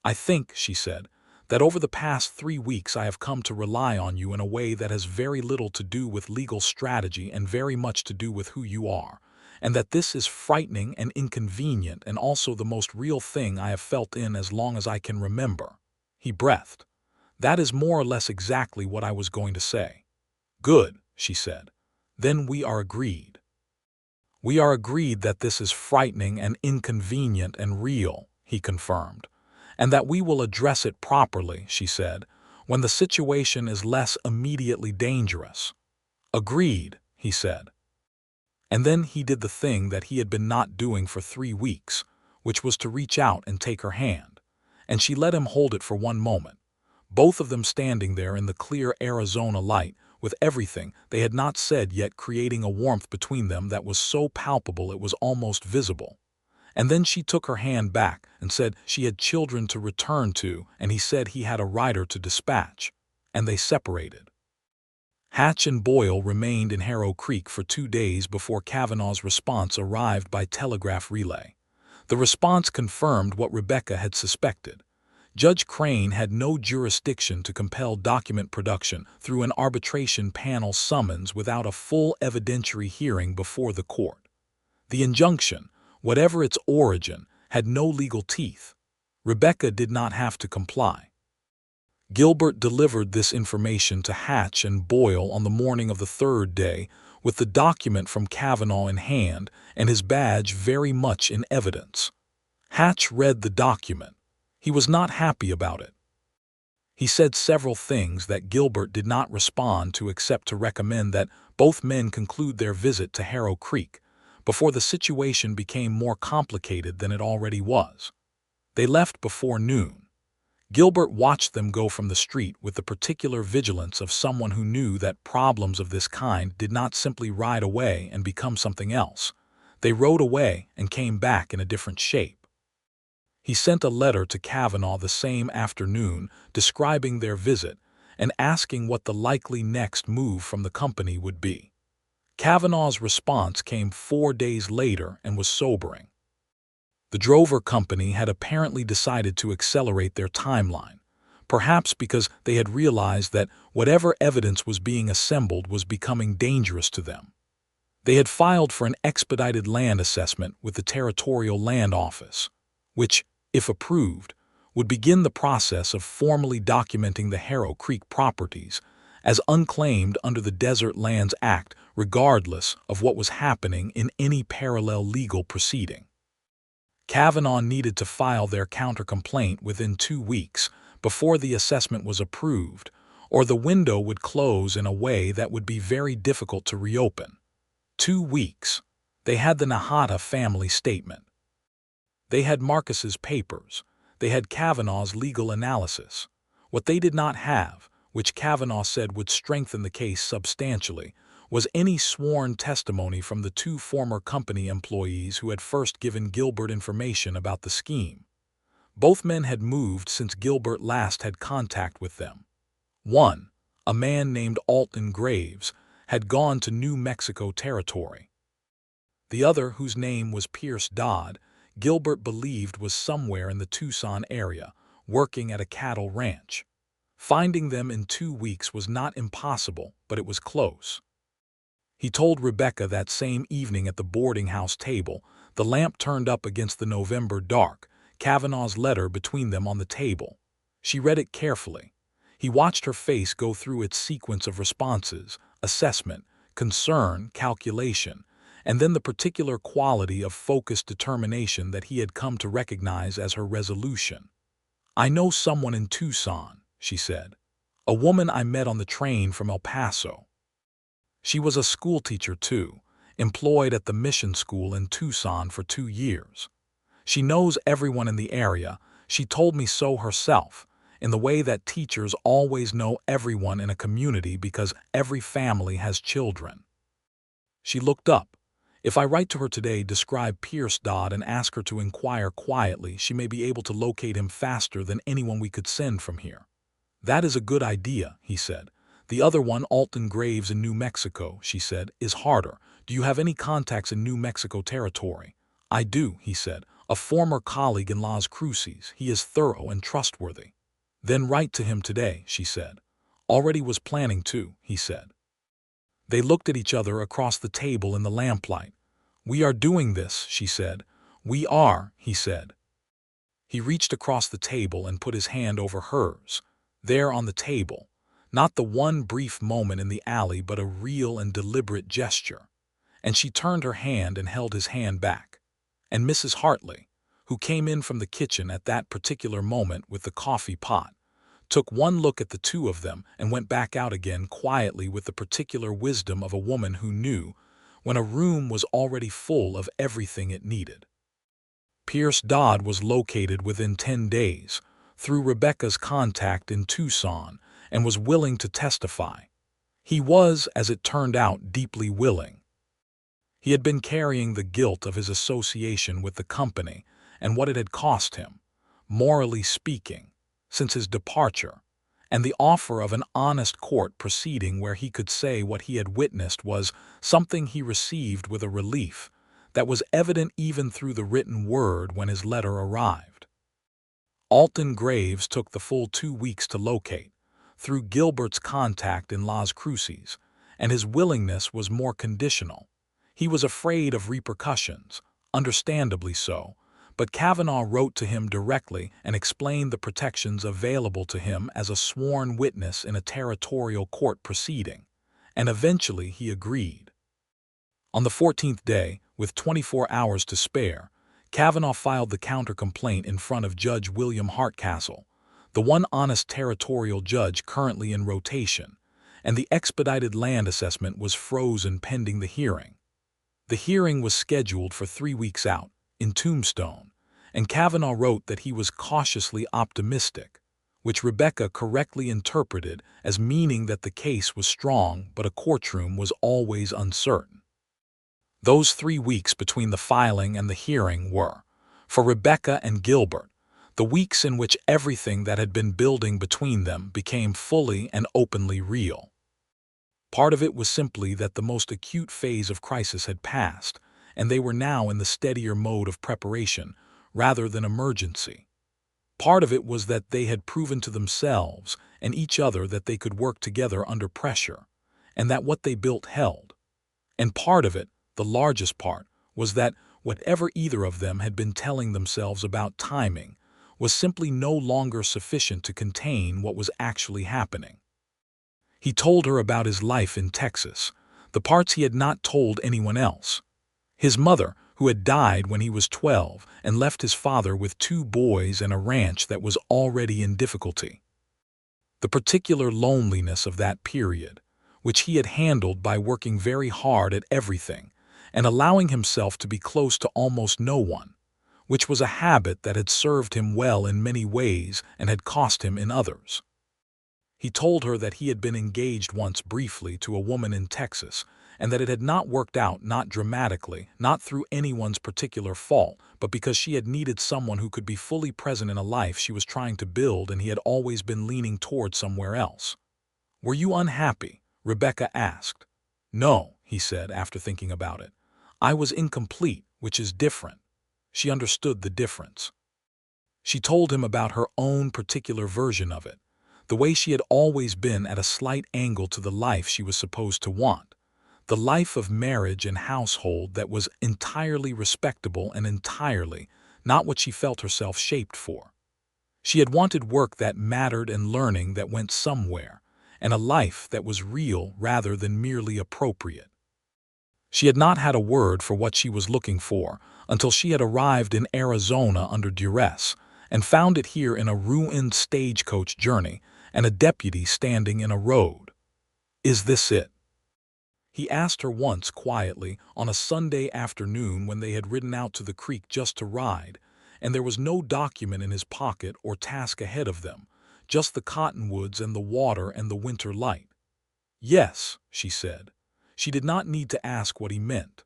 "I think," she said, "that over the past 3 weeks I have come to rely on you in a way that has very little to do with legal strategy and very much to do with who you are, and that this is frightening and inconvenient and also the most real thing I have felt in as long as I can remember." He breathed. "That is more or less exactly what I was going to say." "Good," she said. "Then we are agreed." "We are agreed that this is frightening and inconvenient and real," he confirmed. "And that we will address it properly," she said, when the situation is less immediately dangerous. Agreed, he said. And then he did the thing that he had been not doing for 3 weeks, which was to reach out and take her hand. And she let him hold it for one moment, both of them standing there in the clear Arizona light, with everything they had not said yet creating a warmth between them that was so palpable it was almost visible. And then she took her hand back and said she had children to return to, and he said he had a rider to dispatch. And they separated. Hatch and Boyle remained in Harrow Creek for 2 days before Kavanaugh's response arrived by telegraph relay. The response confirmed what Rebecca had suspected. Judge Crane had no jurisdiction to compel document production through an arbitration panel summons without a full evidentiary hearing before the court. The injunction, whatever its origin, had no legal teeth. Rebecca did not have to comply. Gilbert delivered this information to Hatch and Boyle on the morning of the 3rd day, with the document from Kavanaugh in hand and his badge very much in evidence. Hatch read the document. He was not happy about it. He said several things that Gilbert did not respond to except to recommend that both men conclude their visit to Harrow Creek before the situation became more complicated than it already was. They left before noon. Gilbert watched them go from the street with the particular vigilance of someone who knew that problems of this kind did not simply ride away and become something else. They rode away and came back in a different shape. He sent a letter to Kavanaugh the same afternoon describing their visit and asking what the likely next move from the company would be. Kavanaugh's response came 4 days later and was sobering. The Drover Company had apparently decided to accelerate their timeline, perhaps because they had realized that whatever evidence was being assembled was becoming dangerous to them. They had filed for an expedited land assessment with the Territorial Land Office, which, if approved, would begin the process of formally documenting the Harrow Creek properties as unclaimed under the Desert Lands Act, regardless of what was happening in any parallel legal proceeding. Kavanaugh needed to file their counter-complaint within 2 weeks before the assessment was approved, or the window would close in a way that would be very difficult to reopen. 2 weeks. They had the Nahata family statement. They had Marcus's papers. They had Kavanaugh's legal analysis. What they did not have, which Kavanaugh said would strengthen the case substantially, was any sworn testimony from the 2 former company employees who had first given Gilbert information about the scheme. Both men had moved since Gilbert last had contact with them. One, a man named Alton Graves, had gone to New Mexico Territory. The other, whose name was Pierce Dodd, Gilbert believed was somewhere in the Tucson area, working at a cattle ranch. Finding them in 2 weeks was not impossible, but it was close. He told Rebecca that same evening at the boarding house table, the lamp turned up against the November dark, Kavanaugh's letter between them on the table. She read it carefully. He watched her face go through its sequence of responses, assessment, concern, calculation, and then the particular quality of focused determination that he had come to recognize as her resolution. "I know someone in Tucson," she said. "A woman I met on the train from El Paso. She was a schoolteacher too, employed at the mission school in Tucson for 2 years. She knows everyone in the area. She told me so herself, in the way that teachers always know everyone in a community because every family has children." She looked up. "If I write to her today, describe Pierce Dodd, and ask her to inquire quietly, she may be able to locate him faster than anyone we could send from here." "That is a good idea," he said. "The other one, Alton Graves in New Mexico," she said, "is harder. Do you have any contacts in New Mexico Territory?" "I do," he said. "A former colleague in Las Cruces. He is thorough and trustworthy." "Then write to him today," she said. "Already was planning to," he said. They looked at each other across the table in the lamplight. "We are doing this," she said. "We are," he said. He reached across the table and put his hand over hers. There on the table. Not the one brief moment in the alley, but a real and deliberate gesture. And she turned her hand and held his hand back. And Mrs. Hartley, who came in from the kitchen at that particular moment with the coffee pot, took one look at the two of them, and went back out again quietly with the particular wisdom of a woman who knew when a room was already full of everything it needed. Pierce Dodd was located within 10 days through Rebecca's contact in Tucson and was willing to testify. He was, as it turned out, deeply willing. He had been carrying the guilt of his association with the company and what it had cost him, morally speaking, since his departure, and the offer of an honest court proceeding where he could say what he had witnessed was something he received with a relief that was evident even through the written word when his letter arrived. Alton Graves took the full 2 weeks to locate, through Gilbert's contact in Las Cruces, and his willingness was more conditional. He was afraid of repercussions, understandably so, but Kavanaugh wrote to him directly and explained the protections available to him as a sworn witness in a territorial court proceeding, and eventually he agreed. On the 14th day, with 24 hours to spare, Kavanaugh filed the counter-complaint in front of Judge William Hardcastle, the one honest territorial judge currently in rotation, and the expedited land assessment was frozen pending the hearing. The hearing was scheduled for 3 weeks out, in Tombstone, and Kavanaugh wrote that he was cautiously optimistic, which Rebecca correctly interpreted as meaning that the case was strong but a courtroom was always uncertain. Those 3 weeks between the filing and the hearing were, for Rebecca and Gilbert, the weeks in which everything that had been building between them became fully and openly real. Part of it was simply that the most acute phase of crisis had passed, and they were now in the steadier mode of preparation rather than emergency. Part of it was that they had proven to themselves and each other that they could work together under pressure, and that what they built held. And part of it, the largest part, was that whatever either of them had been telling themselves about timing was simply no longer sufficient to contain what was actually happening. He told her about his life in Texas, the parts he had not told anyone else. His mother, who had died when he was 12 and left his father with 2 boys and a ranch that was already in difficulty. The particular loneliness of that period, which he had handled by working very hard at everything and allowing himself to be close to almost no one, which was a habit that had served him well in many ways and had cost him in others. He told her that he had been engaged once briefly to a woman in Texas, and that it had not worked out, not dramatically, not through anyone's particular fault, but because she had needed someone who could be fully present in a life she was trying to build, and he had always been leaning toward somewhere else. "Were you unhappy?" Rebecca asked. "No," he said after thinking about it. "I was incomplete, which is different." She understood the difference. She told him about her own particular version of it, the way she had always been at a slight angle to the life she was supposed to want, the life of marriage and household that was entirely respectable and entirely not what she felt herself shaped for. She had wanted work that mattered and learning that went somewhere, and a life that was real rather than merely appropriate. She had not had a word for what she was looking for until she had arrived in Arizona under duress and found it here in a ruined stagecoach journey and a deputy standing in a road. "Is this it?" he asked her once quietly on a Sunday afternoon when they had ridden out to the creek just to ride, and there was no document in his pocket or task ahead of them, just the cottonwoods and the water and the winter light. "Yes," she said. She did not need to ask what he meant.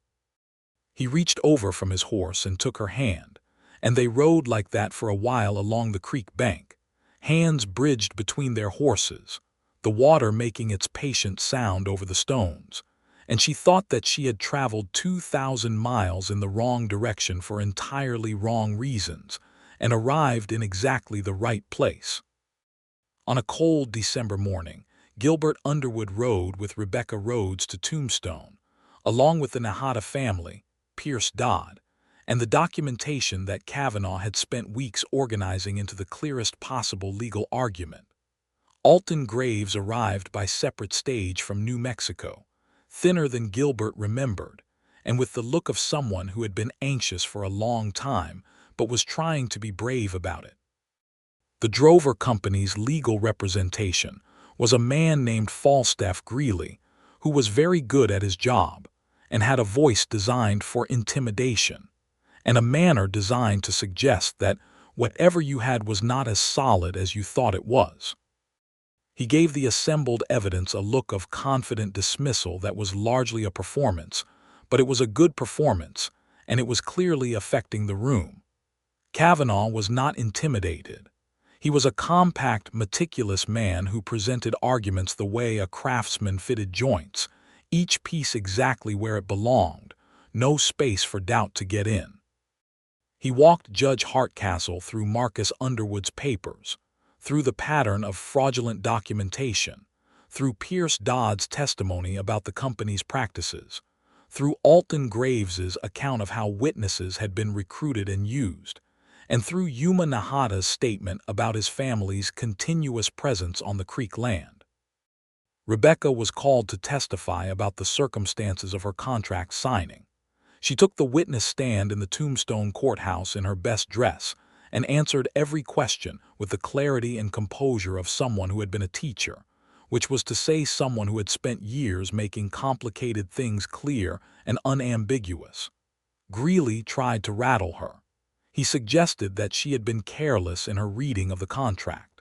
He reached over from his horse and took her hand, and they rode like that for a while along the creek bank, hands bridged between their horses, the water making its patient sound over the stones, and she thought that she had traveled 2,000 miles in the wrong direction for entirely wrong reasons and arrived in exactly the right place. On a cold December morning, Gilbert Underwood rode with Rebecca Rhodes to Tombstone, along with the Nahata family, Pierce Dodd, and the documentation that Kavanaugh had spent weeks organizing into the clearest possible legal argument. Alton Graves arrived by separate stage from New Mexico, thinner than Gilbert remembered, and with the look of someone who had been anxious for a long time but was trying to be brave about it. The Drover Company's legal representation was a man named Falstaff Greeley, who was very good at his job and had a voice designed for intimidation and a manner designed to suggest that whatever you had was not as solid as you thought it was. He gave the assembled evidence a look of confident dismissal that was largely a performance, but it was a good performance, and it was clearly affecting the room. Kavanaugh was not intimidated. He was a compact, meticulous man who presented arguments the way a craftsman fitted joints, each piece exactly where it belonged, no space for doubt to get in. He walked Judge Hardcastle through Marcus Underwood's papers, through the pattern of fraudulent documentation, through Pierce Dodd's testimony about the company's practices, through Alton Graves's account of how witnesses had been recruited and used, and through Yuma Nahata's statement about his family's continuous presence on the Creek land. Rebecca was called to testify about the circumstances of her contract signing. She took the witness stand in the Tombstone courthouse in her best dress and answered every question with the clarity and composure of someone who had been a teacher, which was to say someone who had spent years making complicated things clear and unambiguous. Greeley tried to rattle her. He suggested that she had been careless in her reading of the contract.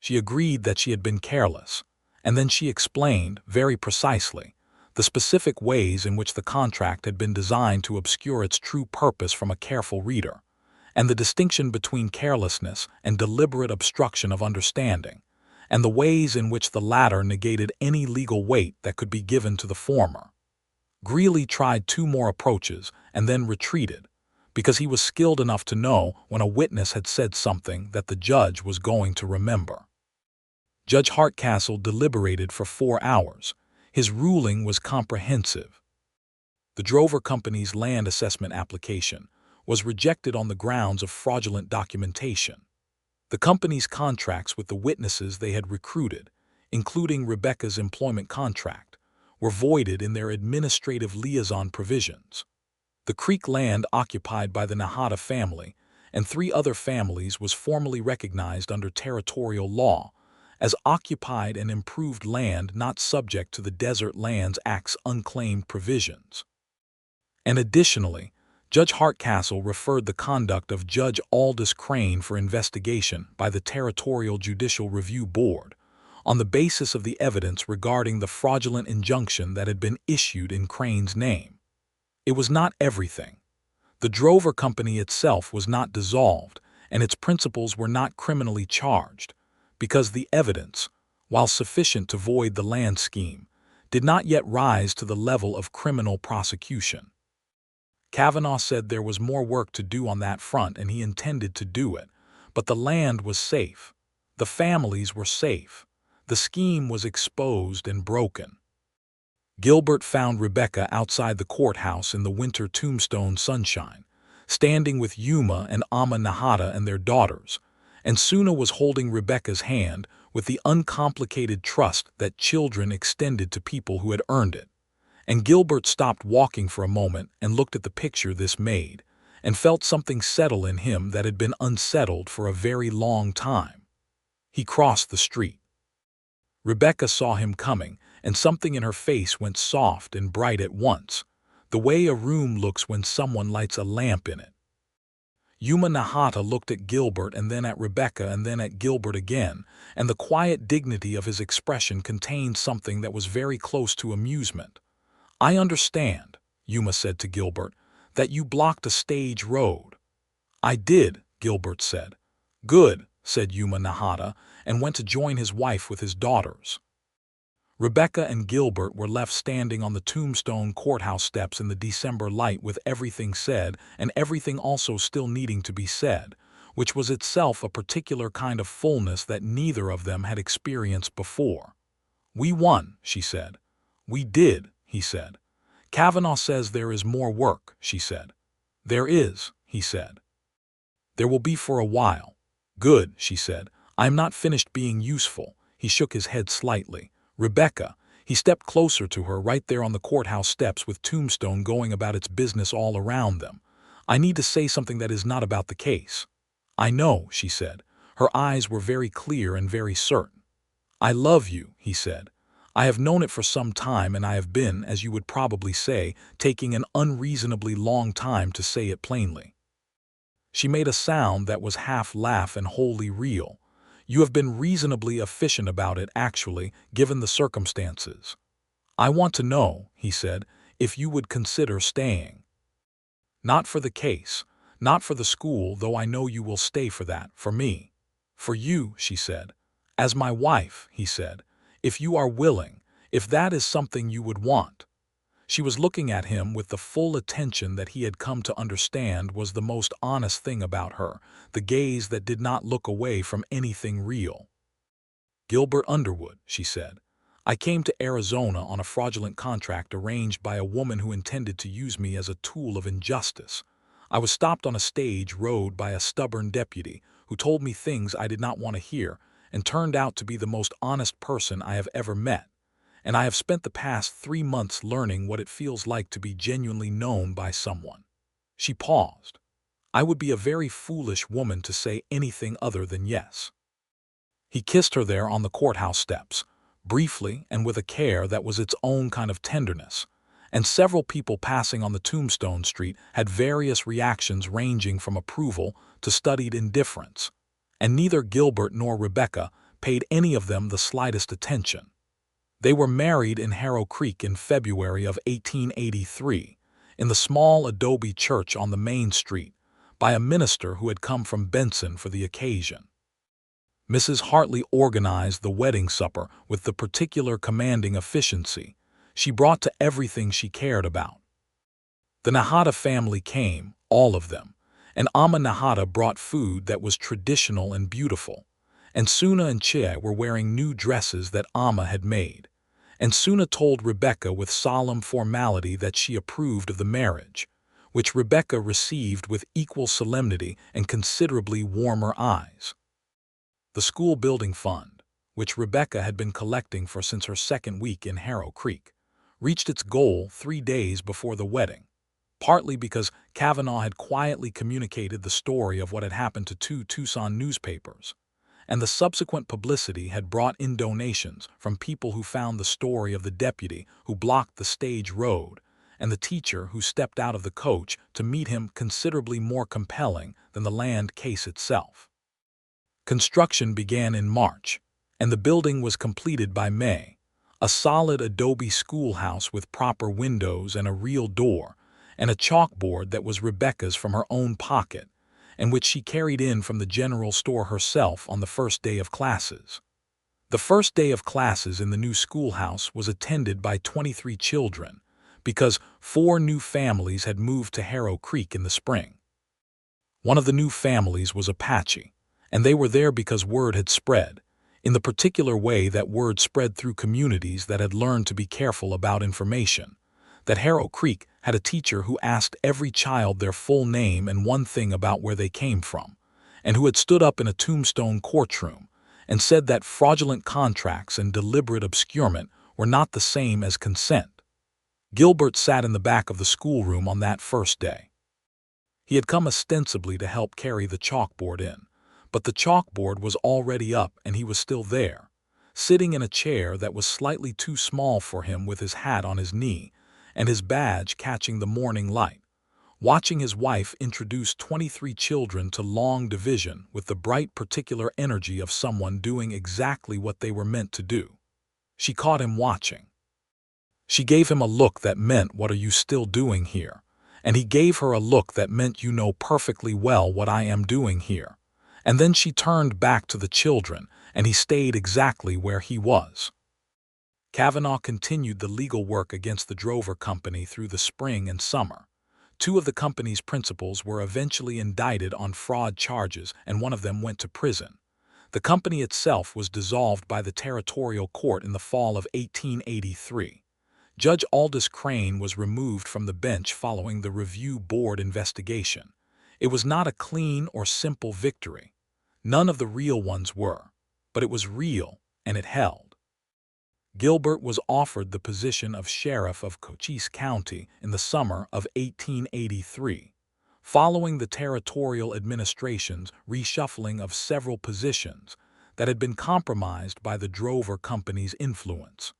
She agreed that she had been careless, and then she explained, very precisely, the specific ways in which the contract had been designed to obscure its true purpose from a careful reader, and the distinction between carelessness and deliberate obstruction of understanding, and the ways in which the latter negated any legal weight that could be given to the former. Greeley tried 2 more approaches and then retreated, because he was skilled enough to know when a witness had said something that the judge was going to remember. Judge Hardcastle deliberated for 4 hours. His ruling was comprehensive. The Drover Company's land assessment application was rejected on the grounds of fraudulent documentation. The company's contracts with the witnesses they had recruited, including Rebecca's employment contract, were voided in their administrative liaison provisions. The Creek land occupied by the Nahata family and 3 other families was formally recognized under territorial law as occupied and improved land not subject to the Desert Lands Act's unclaimed provisions. And additionally, Judge Hardcastle referred the conduct of Judge Aldous Crane for investigation by the Territorial Judicial Review Board on the basis of the evidence regarding the fraudulent injunction that had been issued in Crane's name. It was not everything. The Drover Company itself was not dissolved, and its principals were not criminally charged, because the evidence, while sufficient to void the land scheme, did not yet rise to the level of criminal prosecution. Kavanaugh said there was more work to do on that front and he intended to do it, but the land was safe. The families were safe. The scheme was exposed and broken. Gilbert found Rebecca outside the courthouse in the winter Tombstone sunshine, standing with Yuma and Ama Nahata and their daughters, and Suna was holding Rebecca's hand with the uncomplicated trust that children extended to people who had earned it. And Gilbert stopped walking for a moment and looked at the picture this made, and felt something settle in him that had been unsettled for a very long time. He crossed the street. Rebecca saw him coming, and something in her face went soft and bright at once, the way a room looks when someone lights a lamp in it. Yuma Nahata looked at Gilbert and then at Rebecca and then at Gilbert again, and the quiet dignity of his expression contained something that was very close to amusement. "I understand," Yuma said to Gilbert, "that you blocked a stage road." "I did," Gilbert said. "Good," said Yuma Nahata, and went to join his wife with his daughters. Rebecca and Gilbert were left standing on the Tombstone courthouse steps in the December light with everything said and everything also still needing to be said, which was itself a particular kind of fullness that neither of them had experienced before. "We won," she said. "We did," he said. "Kavanaugh says there is more work," she said. "There is," he said. "There will be for a while." "Good," she said. "I am not finished being useful." He shook his head slightly. "Rebecca," he stepped closer to her right there on the courthouse steps with Tombstone going about its business all around them. "I need to say something that is not about the case." "I know," she said, Her eyes were very clear and very certain. "I love you," he said. "I have known it for some time, and I have been, as you would probably say, taking an unreasonably long time to say it plainly." She made a sound that was half laugh and wholly real. "You have been reasonably efficient about it, actually, given the circumstances. I want to know," he said, "if you would consider staying. Not for the case, not for the school, though I know you will stay for that, for me. For you," she said. "As my wife," he said, "if you are willing, if that is something you would want." She was looking at him with the full attention that he had come to understand was the most honest thing about her, the gaze that did not look away from anything real. "Gilbert Underwood," she said, "I came to Arizona on a fraudulent contract arranged by a woman who intended to use me as a tool of injustice. I was stopped on a stage road by a stubborn deputy who told me things I did not want to hear and turned out to be the most honest person I have ever met. And I have spent the past 3 months learning what it feels like to be genuinely known by someone." She paused. "I would be a very foolish woman to say anything other than yes." He kissed her there on the courthouse steps, briefly and with a care that was its own kind of tenderness, and several people passing on the Tombstone Street had various reactions ranging from approval to studied indifference, and neither Gilbert nor Rebecca paid any of them the slightest attention. They were married in Harrow Creek in February of 1883, in the small adobe church on the main street, by a minister who had come from Benson for the occasion. Mrs. Hartley organized the wedding supper with the particular commanding efficiency she brought to everything she cared about. The Nahata family came, all of them, and Amma Nahata brought food that was traditional and beautiful, and Suna and Che were wearing new dresses that Amma had made, and Suna told Rebecca with solemn formality that she approved of the marriage, which Rebecca received with equal solemnity and considerably warmer eyes. The school building fund, which Rebecca had been collecting for since her second week in Harrow Creek, reached its goal 3 days before the wedding, partly because Kavanaugh had quietly communicated the story of what had happened to 2 Tucson newspapers, and the subsequent publicity had brought in donations from people who found the story of the deputy who blocked the stage road and the teacher who stepped out of the coach to meet him considerably more compelling than the land case itself. Construction began in March, and the building was completed by May, a solid adobe schoolhouse with proper windows and a real door, and a chalkboard that was Rebecca's from her own pocket, and which she carried in from the general store herself on the first day of classes. The first day of classes in the new schoolhouse was attended by 23 children, because 4 new families had moved to Harrow Creek in the spring. One of the new families was Apache, and they were there because word had spread, in the particular way that word spread through communities that had learned to be careful about information, that Harrow Creek had a teacher who asked every child their full name and one thing about where they came from, and who had stood up in a Tombstone courtroom and said that fraudulent contracts and deliberate obscurement were not the same as consent. Gilbert sat in the back of the schoolroom on that first day. He had come ostensibly to help carry the chalkboard in, but the chalkboard was already up and he was still there, sitting in a chair that was slightly too small for him with his hat on his knee and his badge catching the morning light, watching his wife introduce 23 children to long division with the bright particular energy of someone doing exactly what they were meant to do. She caught him watching. She gave him a look that meant, "What are you still doing here?" And he gave her a look that meant, "You know perfectly well what I am doing here." And then she turned back to the children, and he stayed exactly where he was. Kavanaugh continued the legal work against the Drover Company through the spring and summer. 2 of the company's principals were eventually indicted on fraud charges, and one of them went to prison. The company itself was dissolved by the territorial court in the fall of 1883. Judge Aldous Crane was removed from the bench following the Review Board investigation. It was not a clean or simple victory. None of the real ones were, but it was real, and it held. Gilbert was offered the position of sheriff of Cochise County in the summer of 1883, following the territorial administration's reshuffling of several positions that had been compromised by the Drover Company's influence.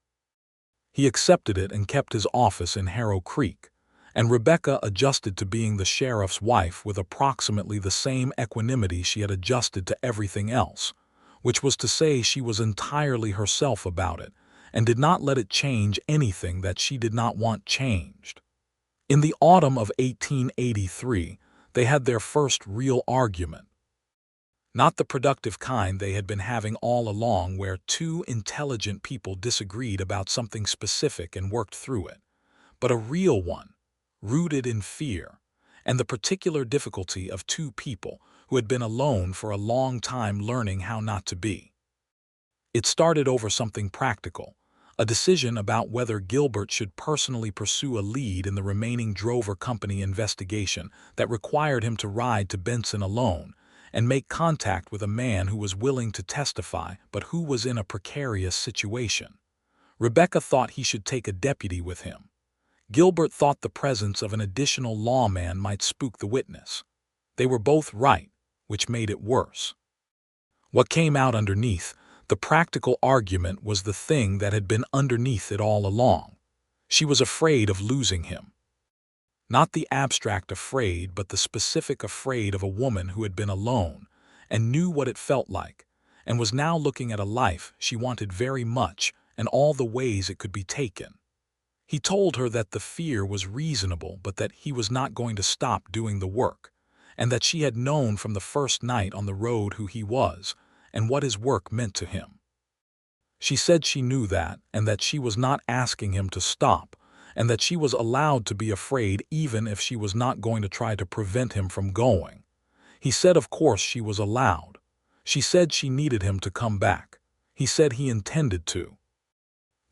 He accepted it and kept his office in Harrow Creek, and Rebecca adjusted to being the sheriff's wife with approximately the same equanimity she had adjusted to everything else, which was to say she was entirely herself about it and did not let it change anything that she did not want changed. In the autumn of 1883, they had their first real argument. Not the productive kind they had been having all along, where two intelligent people disagreed about something specific and worked through it, but a real one, rooted in fear, and the particular difficulty of two people who had been alone for a long time learning how not to be. It started over something practical, a decision about whether Gilbert should personally pursue a lead in the remaining Drover Company investigation that required him to ride to Benson alone and make contact with a man who was willing to testify but who was in a precarious situation. Rebecca thought he should take a deputy with him. Gilbert thought the presence of an additional lawman might spook the witness. They were both right, which made it worse. What came out underneath the practical argument was the thing that had been underneath it all along. She was afraid of losing him. Not the abstract afraid, but the specific afraid of a woman who had been alone and knew what it felt like, and was now looking at a life she wanted very much and all the ways it could be taken. He told her that the fear was reasonable, but that he was not going to stop doing the work, and that she had known from the first night on the road who he was and what his work meant to him. She said she knew that, and that she was not asking him to stop, and that she was allowed to be afraid even if she was not going to try to prevent him from going. He said of course she was allowed. She said she needed him to come back. He said he intended to.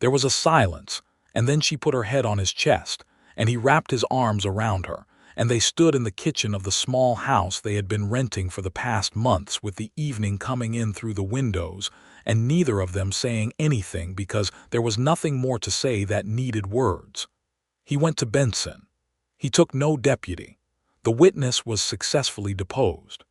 There was a silence, and then she put her head on his chest, and he wrapped his arms around her, and they stood in the kitchen of the small house they had been renting for the past months, with the evening coming in through the windows, and neither of them saying anything because there was nothing more to say that needed words. He went to Benson. He took no deputy. The witness was successfully deposed.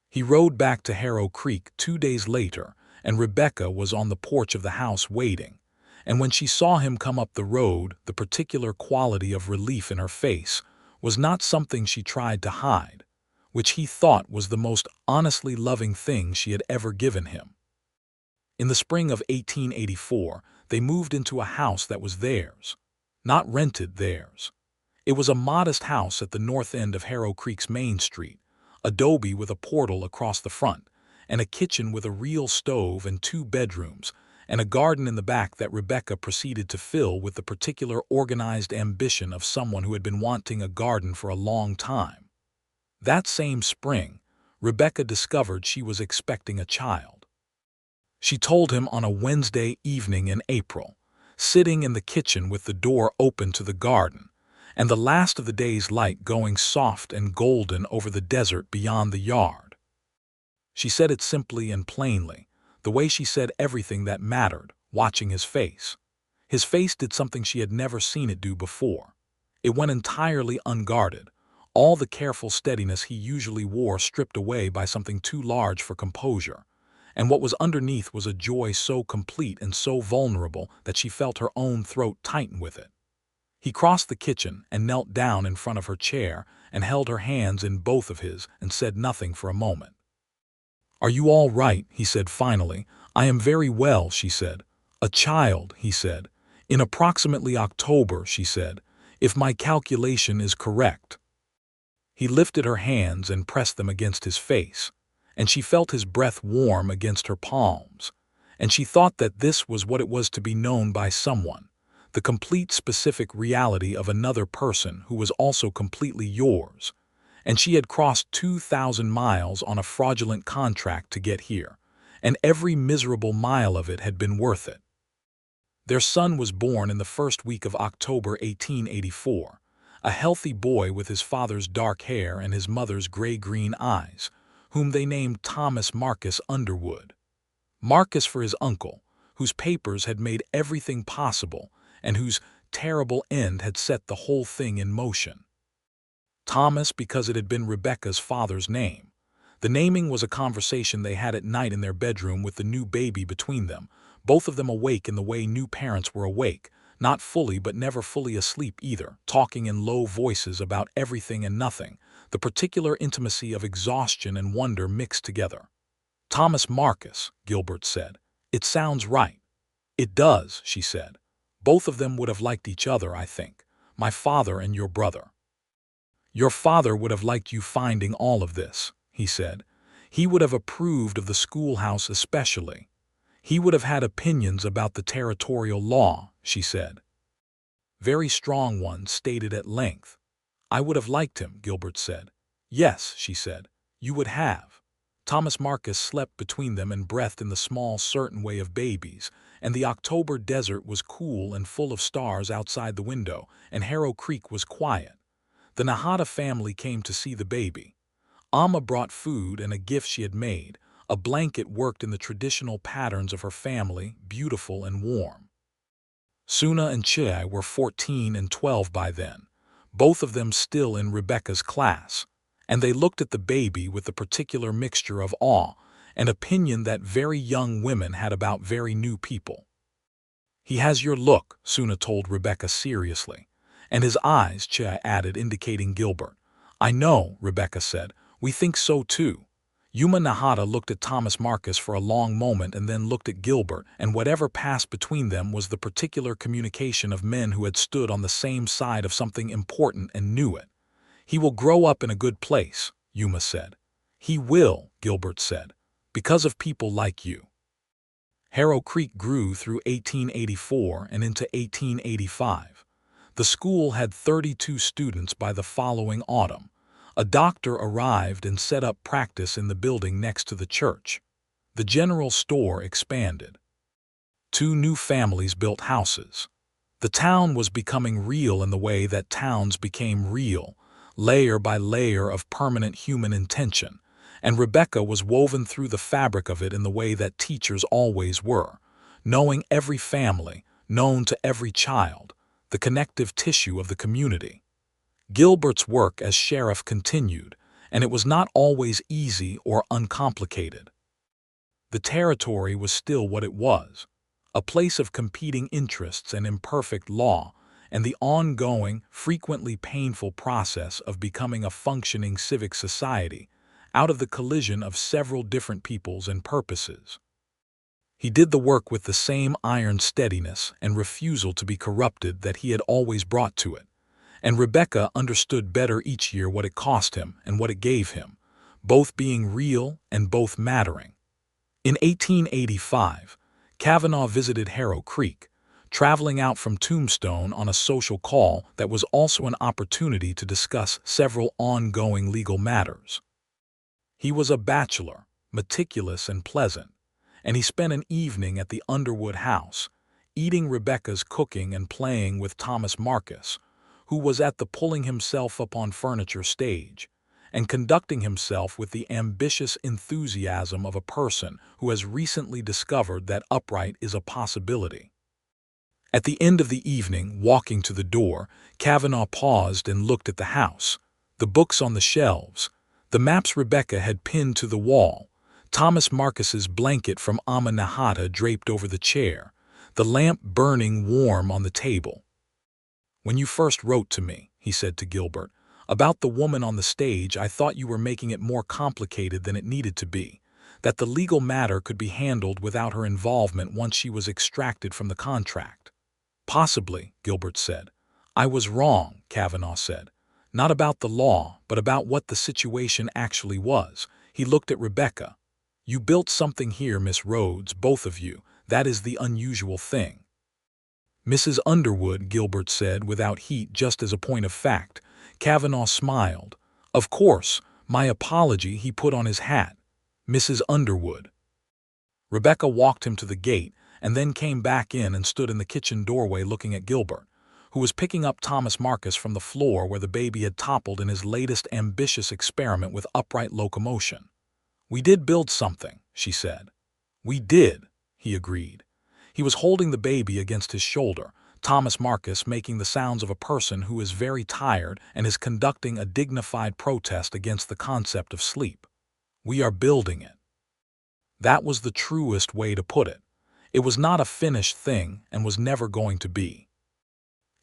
He rode back to Harrow Creek 2 days later, and Rebecca was on the porch of the house waiting. And when she saw him come up the road, the particular quality of relief in her face was not something she tried to hide, which he thought was the most honestly loving thing she had ever given him. In the spring of 1884, they moved into a house that was theirs, not rented, theirs. It was a modest house at the north end of Harrow Creek's Main Street, adobe with a portal across the front, and a kitchen with a real stove and 2 bedrooms, and a garden in the back that Rebecca proceeded to fill with the particular organized ambition of someone who had been wanting a garden for a long time. That same spring, Rebecca discovered she was expecting a child. She told him on a Wednesday evening in April, sitting in the kitchen with the door open to the garden, and the last of the day's light going soft and golden over the desert beyond the yard. She said it simply and plainly, the way she said everything that mattered, watching his face. His face did something she had never seen it do before. It went entirely unguarded, all the careful steadiness he usually wore stripped away by something too large for composure, and what was underneath was a joy so complete and so vulnerable that she felt her own throat tighten with it. He crossed the kitchen and knelt down in front of her chair and held her hands in both of his and said nothing for a moment. "Are you all right?" he said finally. "I am very well," she said. "A child," he said. "In approximately October," she said, "if my calculation is correct." He lifted her hands and pressed them against his face, and she felt his breath warm against her palms, and she thought that this was what it was to be known by someone, the complete specific reality of another person who was also completely yours. And she had crossed 2,000 miles on a fraudulent contract to get here, and every miserable mile of it had been worth it. Their son was born in the first week of October 1884, a healthy boy with his father's dark hair and his mother's gray-green eyes, whom they named Thomas Marcus Underwood. Marcus for his uncle, whose papers had made everything possible and whose terrible end had set the whole thing in motion. Thomas because it had been Rebecca's father's name. The naming was a conversation they had at night in their bedroom with the new baby between them, both of them awake in the way new parents were awake, not fully but never fully asleep either, talking in low voices about everything and nothing, the particular intimacy of exhaustion and wonder mixed together. "Thomas Marcus," Gilbert said. "It sounds right." "It does," she said. "Both of them would have liked each other, I think. My father and your brother." "Your father would have liked you finding all of this," he said. "He would have approved of the schoolhouse especially. He would have had opinions about the territorial law," she said. "Very strong ones, stated at length." "I would have liked him," Gilbert said. "Yes," she said. "You would have." Thomas Marcus slept between them and breathed in the small, certain way of babies, and the October desert was cool and full of stars outside the window, and Harrow Creek was quiet. The Nahata family came to see the baby. Amma brought food and a gift she had made, a blanket worked in the traditional patterns of her family, beautiful and warm. Suna and Chai were 14 and 12 by then, both of them still in Rebecca's class, and they looked at the baby with the particular mixture of awe and opinion that very young women had about very new people. "He has your look," Suna told Rebecca seriously. "And his eyes," Chai added, indicating Gilbert. "I know," Rebecca said. "We think so too." Yuma Nahata looked at Thomas Marcus for a long moment and then looked at Gilbert, and whatever passed between them was the particular communication of men who had stood on the same side of something important and knew it. "He will grow up in a good place," Yuma said. "He will," Gilbert said, "because of people like you." Harrow Creek grew through 1884 and into 1885. The school had 32 students by the following autumn. A doctor arrived and set up practice in the building next to the church. The general store expanded. 2 new families built houses. The town was becoming real in the way that towns became real, layer by layer of permanent human intention, and Rebecca was woven through the fabric of it in the way that teachers always were, knowing every family, known to every child, the connective tissue of the community. Gilbert's work as sheriff continued, and it was not always easy or uncomplicated. The territory was still what it was, a place of competing interests and imperfect law, and the ongoing, frequently painful process of becoming a functioning civic society out of the collision of several different peoples and purposes. He did the work with the same iron steadiness and refusal to be corrupted that he had always brought to it, and Rebecca understood better each year what it cost him and what it gave him, both being real and both mattering. In 1885, Kavanaugh visited Harrow Creek, traveling out from Tombstone on a social call that was also an opportunity to discuss several ongoing legal matters. He was a bachelor, meticulous and pleasant, and he spent an evening at the Underwood house, eating Rebecca's cooking and playing with Thomas Marcus, who was at the pulling himself up on furniture stage, and conducting himself with the ambitious enthusiasm of a person who has recently discovered that upright is a possibility. At the end of the evening, walking to the door, Kavanaugh paused and looked at the house, the books on the shelves, the maps Rebecca had pinned to the wall, Thomas Marcus's blanket from Amma Nahata draped over the chair, the lamp burning warm on the table. "When you first wrote to me," he said to Gilbert, "about the woman on the stage, I thought you were making it more complicated than it needed to be, that the legal matter could be handled without her involvement once she was extracted from the contract." "Possibly," Gilbert said. "I was wrong," Kavanaugh said. "Not about the law, but about what the situation actually was." He looked at Rebecca. "You built something here, Miss Rhodes, both of you. That is the unusual thing." "Mrs. Underwood," Gilbert said without heat, just as a point of fact. Kavanaugh smiled. "Of course, my apology." He put on his hat. "Mrs. Underwood." Rebecca walked him to the gate and then came back in and stood in the kitchen doorway looking at Gilbert, who was picking up Thomas Marcus from the floor where the baby had toppled in his latest ambitious experiment with upright locomotion. "We did build something," she said. "We did," he agreed. He was holding the baby against his shoulder, Thomas Marcus making the sounds of a person who is very tired and is conducting a dignified protest against the concept of sleep. We are building it. That was the truest way to put it. It was not a finished thing and was never going to be.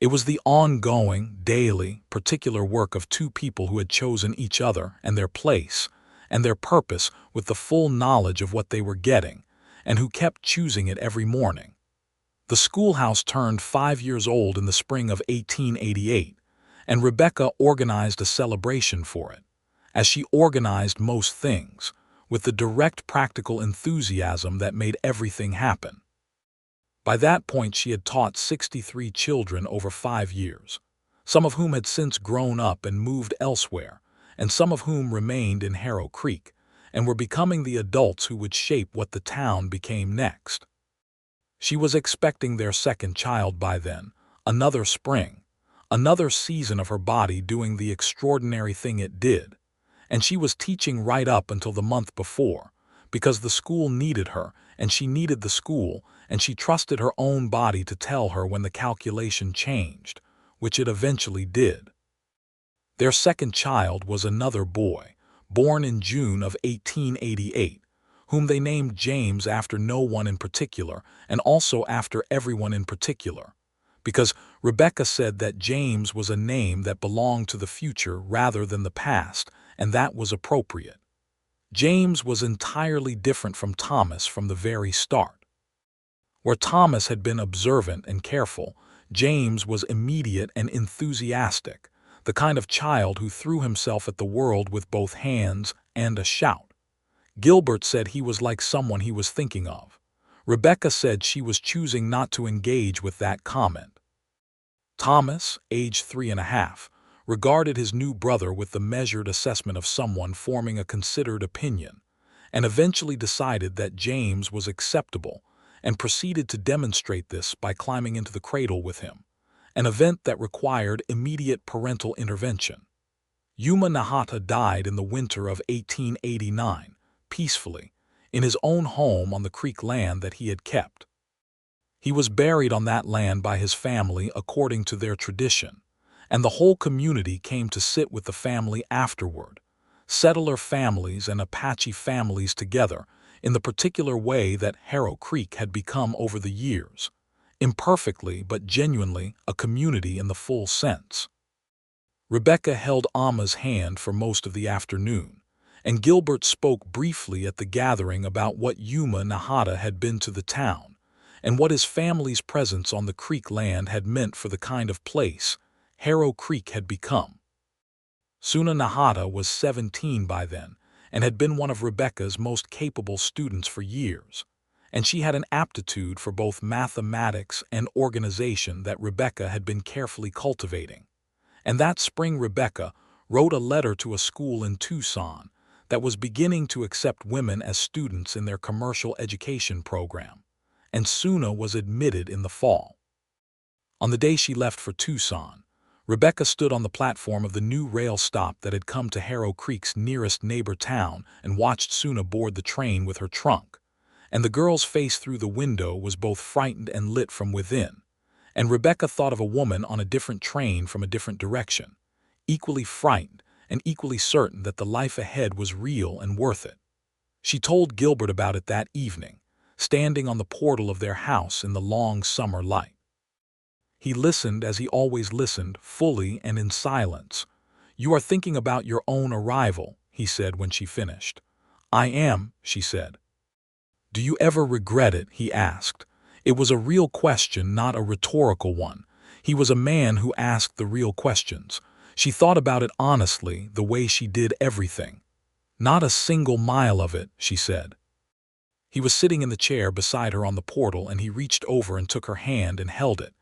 It was the ongoing, daily, particular work of two people who had chosen each other and their place and their purpose with the full knowledge of what they were getting, and who kept choosing it every morning. The schoolhouse turned 5 years old in the spring of 1888, and Rebecca organized a celebration for it, as she organized most things, with the direct practical enthusiasm that made everything happen. By that point she had taught 63 children over 5 years, some of whom had since grown up and moved elsewhere, and some of whom remained in Harrow Creek, and were becoming the adults who would shape what the town became next. She was expecting their second child by then, another spring, another season of her body doing the extraordinary thing it did, and she was teaching right up until the month before, because the school needed her, and she needed the school, and she trusted her own body to tell her when the calculation changed, which it eventually did. Their second child was another boy, born in June of 1888, whom they named James after no one in particular, and also after everyone in particular, because Rebecca said that James was a name that belonged to the future rather than the past, and that was appropriate. James was entirely different from Thomas from the very start. Where Thomas had been observant and careful, James was immediate and enthusiastic, the kind of child who threw himself at the world with both hands and a shout. Gilbert said he was like someone he was thinking of. Rebecca said she was choosing not to engage with that comment. Thomas, age 3.5, regarded his new brother with the measured assessment of someone forming a considered opinion, and eventually decided that James was acceptable and proceeded to demonstrate this by climbing into the cradle with him, an event that required immediate parental intervention. Yuma Nahata died in the winter of 1889, peacefully, in his own home on the creek land that he had kept. He was buried on that land by his family according to their tradition, and the whole community came to sit with the family afterward, settler families and Apache families together, in the particular way that Harrow Creek had become over the years, imperfectly but genuinely a community in the full sense. Rebecca held Alma's hand for most of the afternoon, and Gilbert spoke briefly at the gathering about what Yuma Nahata had been to the town, and what his family's presence on the creek land had meant for the kind of place Harrow Creek had become. Suna Nahata was 17 by then, and had been one of Rebecca's most capable students for years, and she had an aptitude for both mathematics and organization that Rebecca had been carefully cultivating. And that spring Rebecca wrote a letter to a school in Tucson that was beginning to accept women as students in their commercial education program, and Suna was admitted in the fall. On the day she left for Tucson, Rebecca stood on the platform of the new rail stop that had come to Harrow Creek's nearest neighbor town and watched Suna board the train with her trunk, and the girl's face through the window was both frightened and lit from within, and Rebecca thought of a woman on a different train from a different direction, equally frightened and equally certain that the life ahead was real and worth it. She told Gilbert about it that evening, standing on the portal of their house in the long summer light. He listened as he always listened, fully and in silence. "You are thinking about your own arrival," he said when she finished. "I am," she said. "Do you ever regret it?" he asked. It was a real question, not a rhetorical one. He was a man who asked the real questions. She thought about it honestly, the way she did everything. "Not a single mile of it," she said. He was sitting in the chair beside her on the portal, and he reached over and took her hand and held it,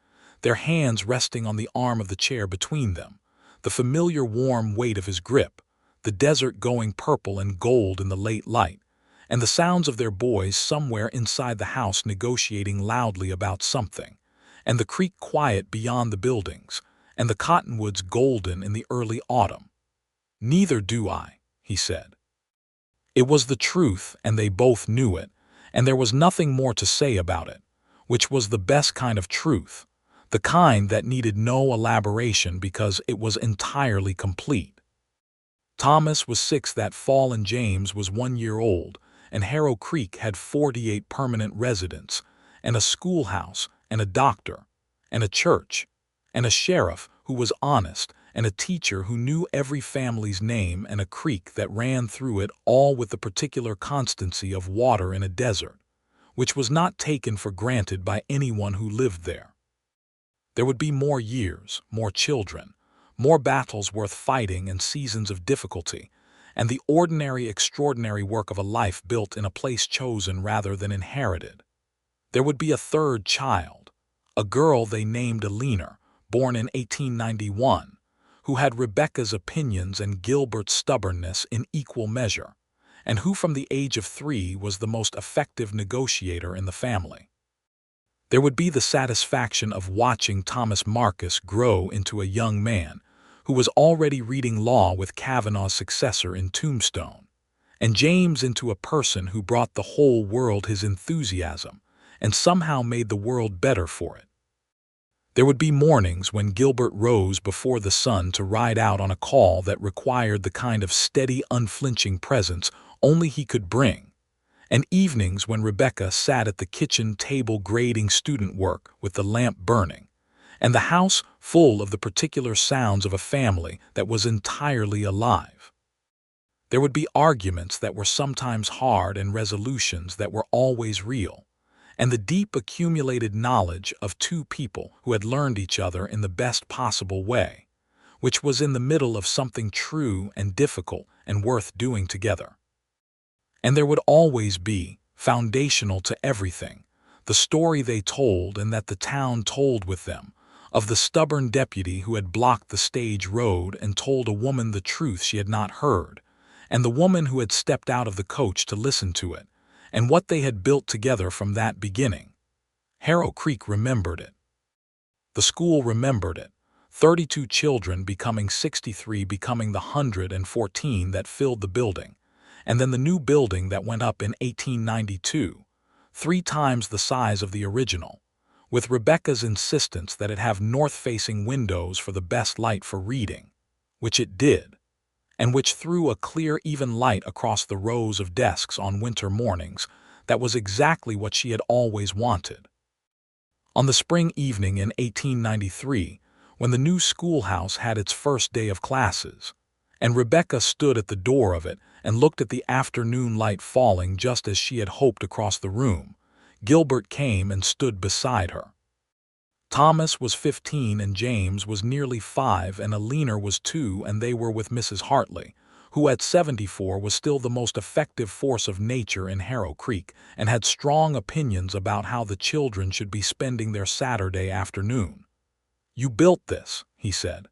their hands resting on the arm of the chair between them, the familiar warm weight of his grip, the desert going purple and gold in the late light, and the sounds of their boys somewhere inside the house negotiating loudly about something, and the creek quiet beyond the buildings, and the cottonwoods golden in the early autumn. "Neither do I," he said. It was the truth, and they both knew it, and there was nothing more to say about it, which was the best kind of truth, the kind that needed no elaboration because it was entirely complete. Thomas was 6 that fall and James was 1 year old, and Harrow Creek had 48 permanent residents, and a schoolhouse, and a doctor, and a church, and a sheriff who was honest, and a teacher who knew every family's name, and a creek that ran through it, all with the particular constancy of water in a desert, which was not taken for granted by anyone who lived there. There would be more years, more children, more battles worth fighting and seasons of difficulty, and the ordinary, extraordinary work of a life built in a place chosen rather than inherited. There would be a third child, a girl they named Alina, born in 1891, who had Rebecca's opinions and Gilbert's stubbornness in equal measure, and who from the age of 3 was the most effective negotiator in the family. There would be the satisfaction of watching Thomas Marcus grow into a young man who was already reading law with Kavanaugh's successor in Tombstone, and James into a person who brought the whole world his enthusiasm and somehow made the world better for it. There would be mornings when Gilbert rose before the sun to ride out on a call that required the kind of steady, unflinching presence only he could bring, and evenings when Rebecca sat at the kitchen table grading student work with the lamp burning, and the house full of the particular sounds of a family that was entirely alive. There would be arguments that were sometimes hard and resolutions that were always real, and the deep accumulated knowledge of 2 people who had learned each other in the best possible way, which was in the middle of something true and difficult and worth doing together. And there would always be, foundational to everything, the story they told and that the town told with them, of the stubborn deputy who had blocked the stage road and told a woman the truth she had not heard, and the woman who had stepped out of the coach to listen to it, and what they had built together from that beginning. Harrow Creek remembered it. The school remembered it, 32 children becoming 63, becoming the 114 that filled the building, and then the new building that went up in 1892, 3 times the size of the original, with Rebecca's insistence that it have north-facing windows for the best light for reading, which it did, and which threw a clear, even light across the rows of desks on winter mornings. That was exactly what she had always wanted. On the spring evening in 1893, when the new schoolhouse had its first day of classes, and Rebecca stood at the door of it and looked at the afternoon light falling just as she had hoped across the room, Gilbert came and stood beside her. Thomas was 15 and James was nearly 5 and Alina was 2, and they were with Mrs. Hartley, who at 74 was still the most effective force of nature in Harrow Creek and had strong opinions about how the children should be spending their Saturday afternoon. "You built this," he said.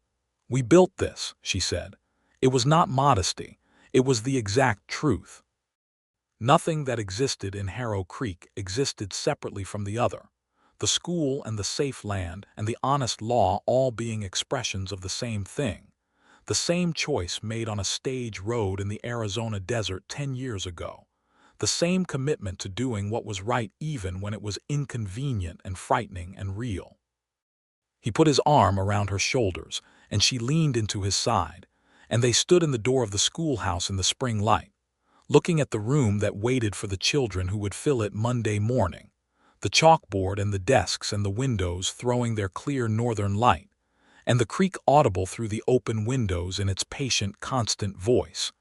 "We built this," she said. It was not modesty, it was the exact truth. Nothing that existed in Harrow Creek existed separately from the other, the school and the safe land and the honest law all being expressions of the same thing, the same choice made on a stage road in the Arizona desert 10 years ago, the same commitment to doing what was right even when it was inconvenient and frightening and real. He put his arm around her shoulders, and she leaned into his side, and they stood in the door of the schoolhouse in the spring light, looking at the room that waited for the children who would fill it Monday morning, the chalkboard and the desks and the windows throwing their clear northern light, and the creek audible through the open windows in its patient, constant voice,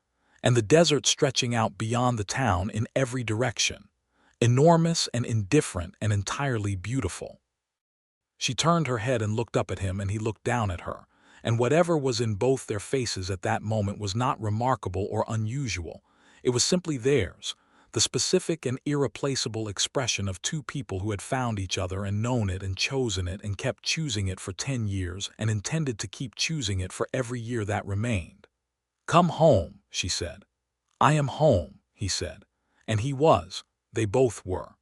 and the desert stretching out beyond the town in every direction, enormous and indifferent and entirely beautiful. She turned her head and looked up at him, and he looked down at her, and whatever was in both their faces at that moment was not remarkable or unusual. It was simply theirs, the specific and irreplaceable expression of 2 people who had found each other and known it and chosen it and kept choosing it for 10 years and intended to keep choosing it for every year that remained. "Come home," she said. "I am home," he said. And he was. They both were.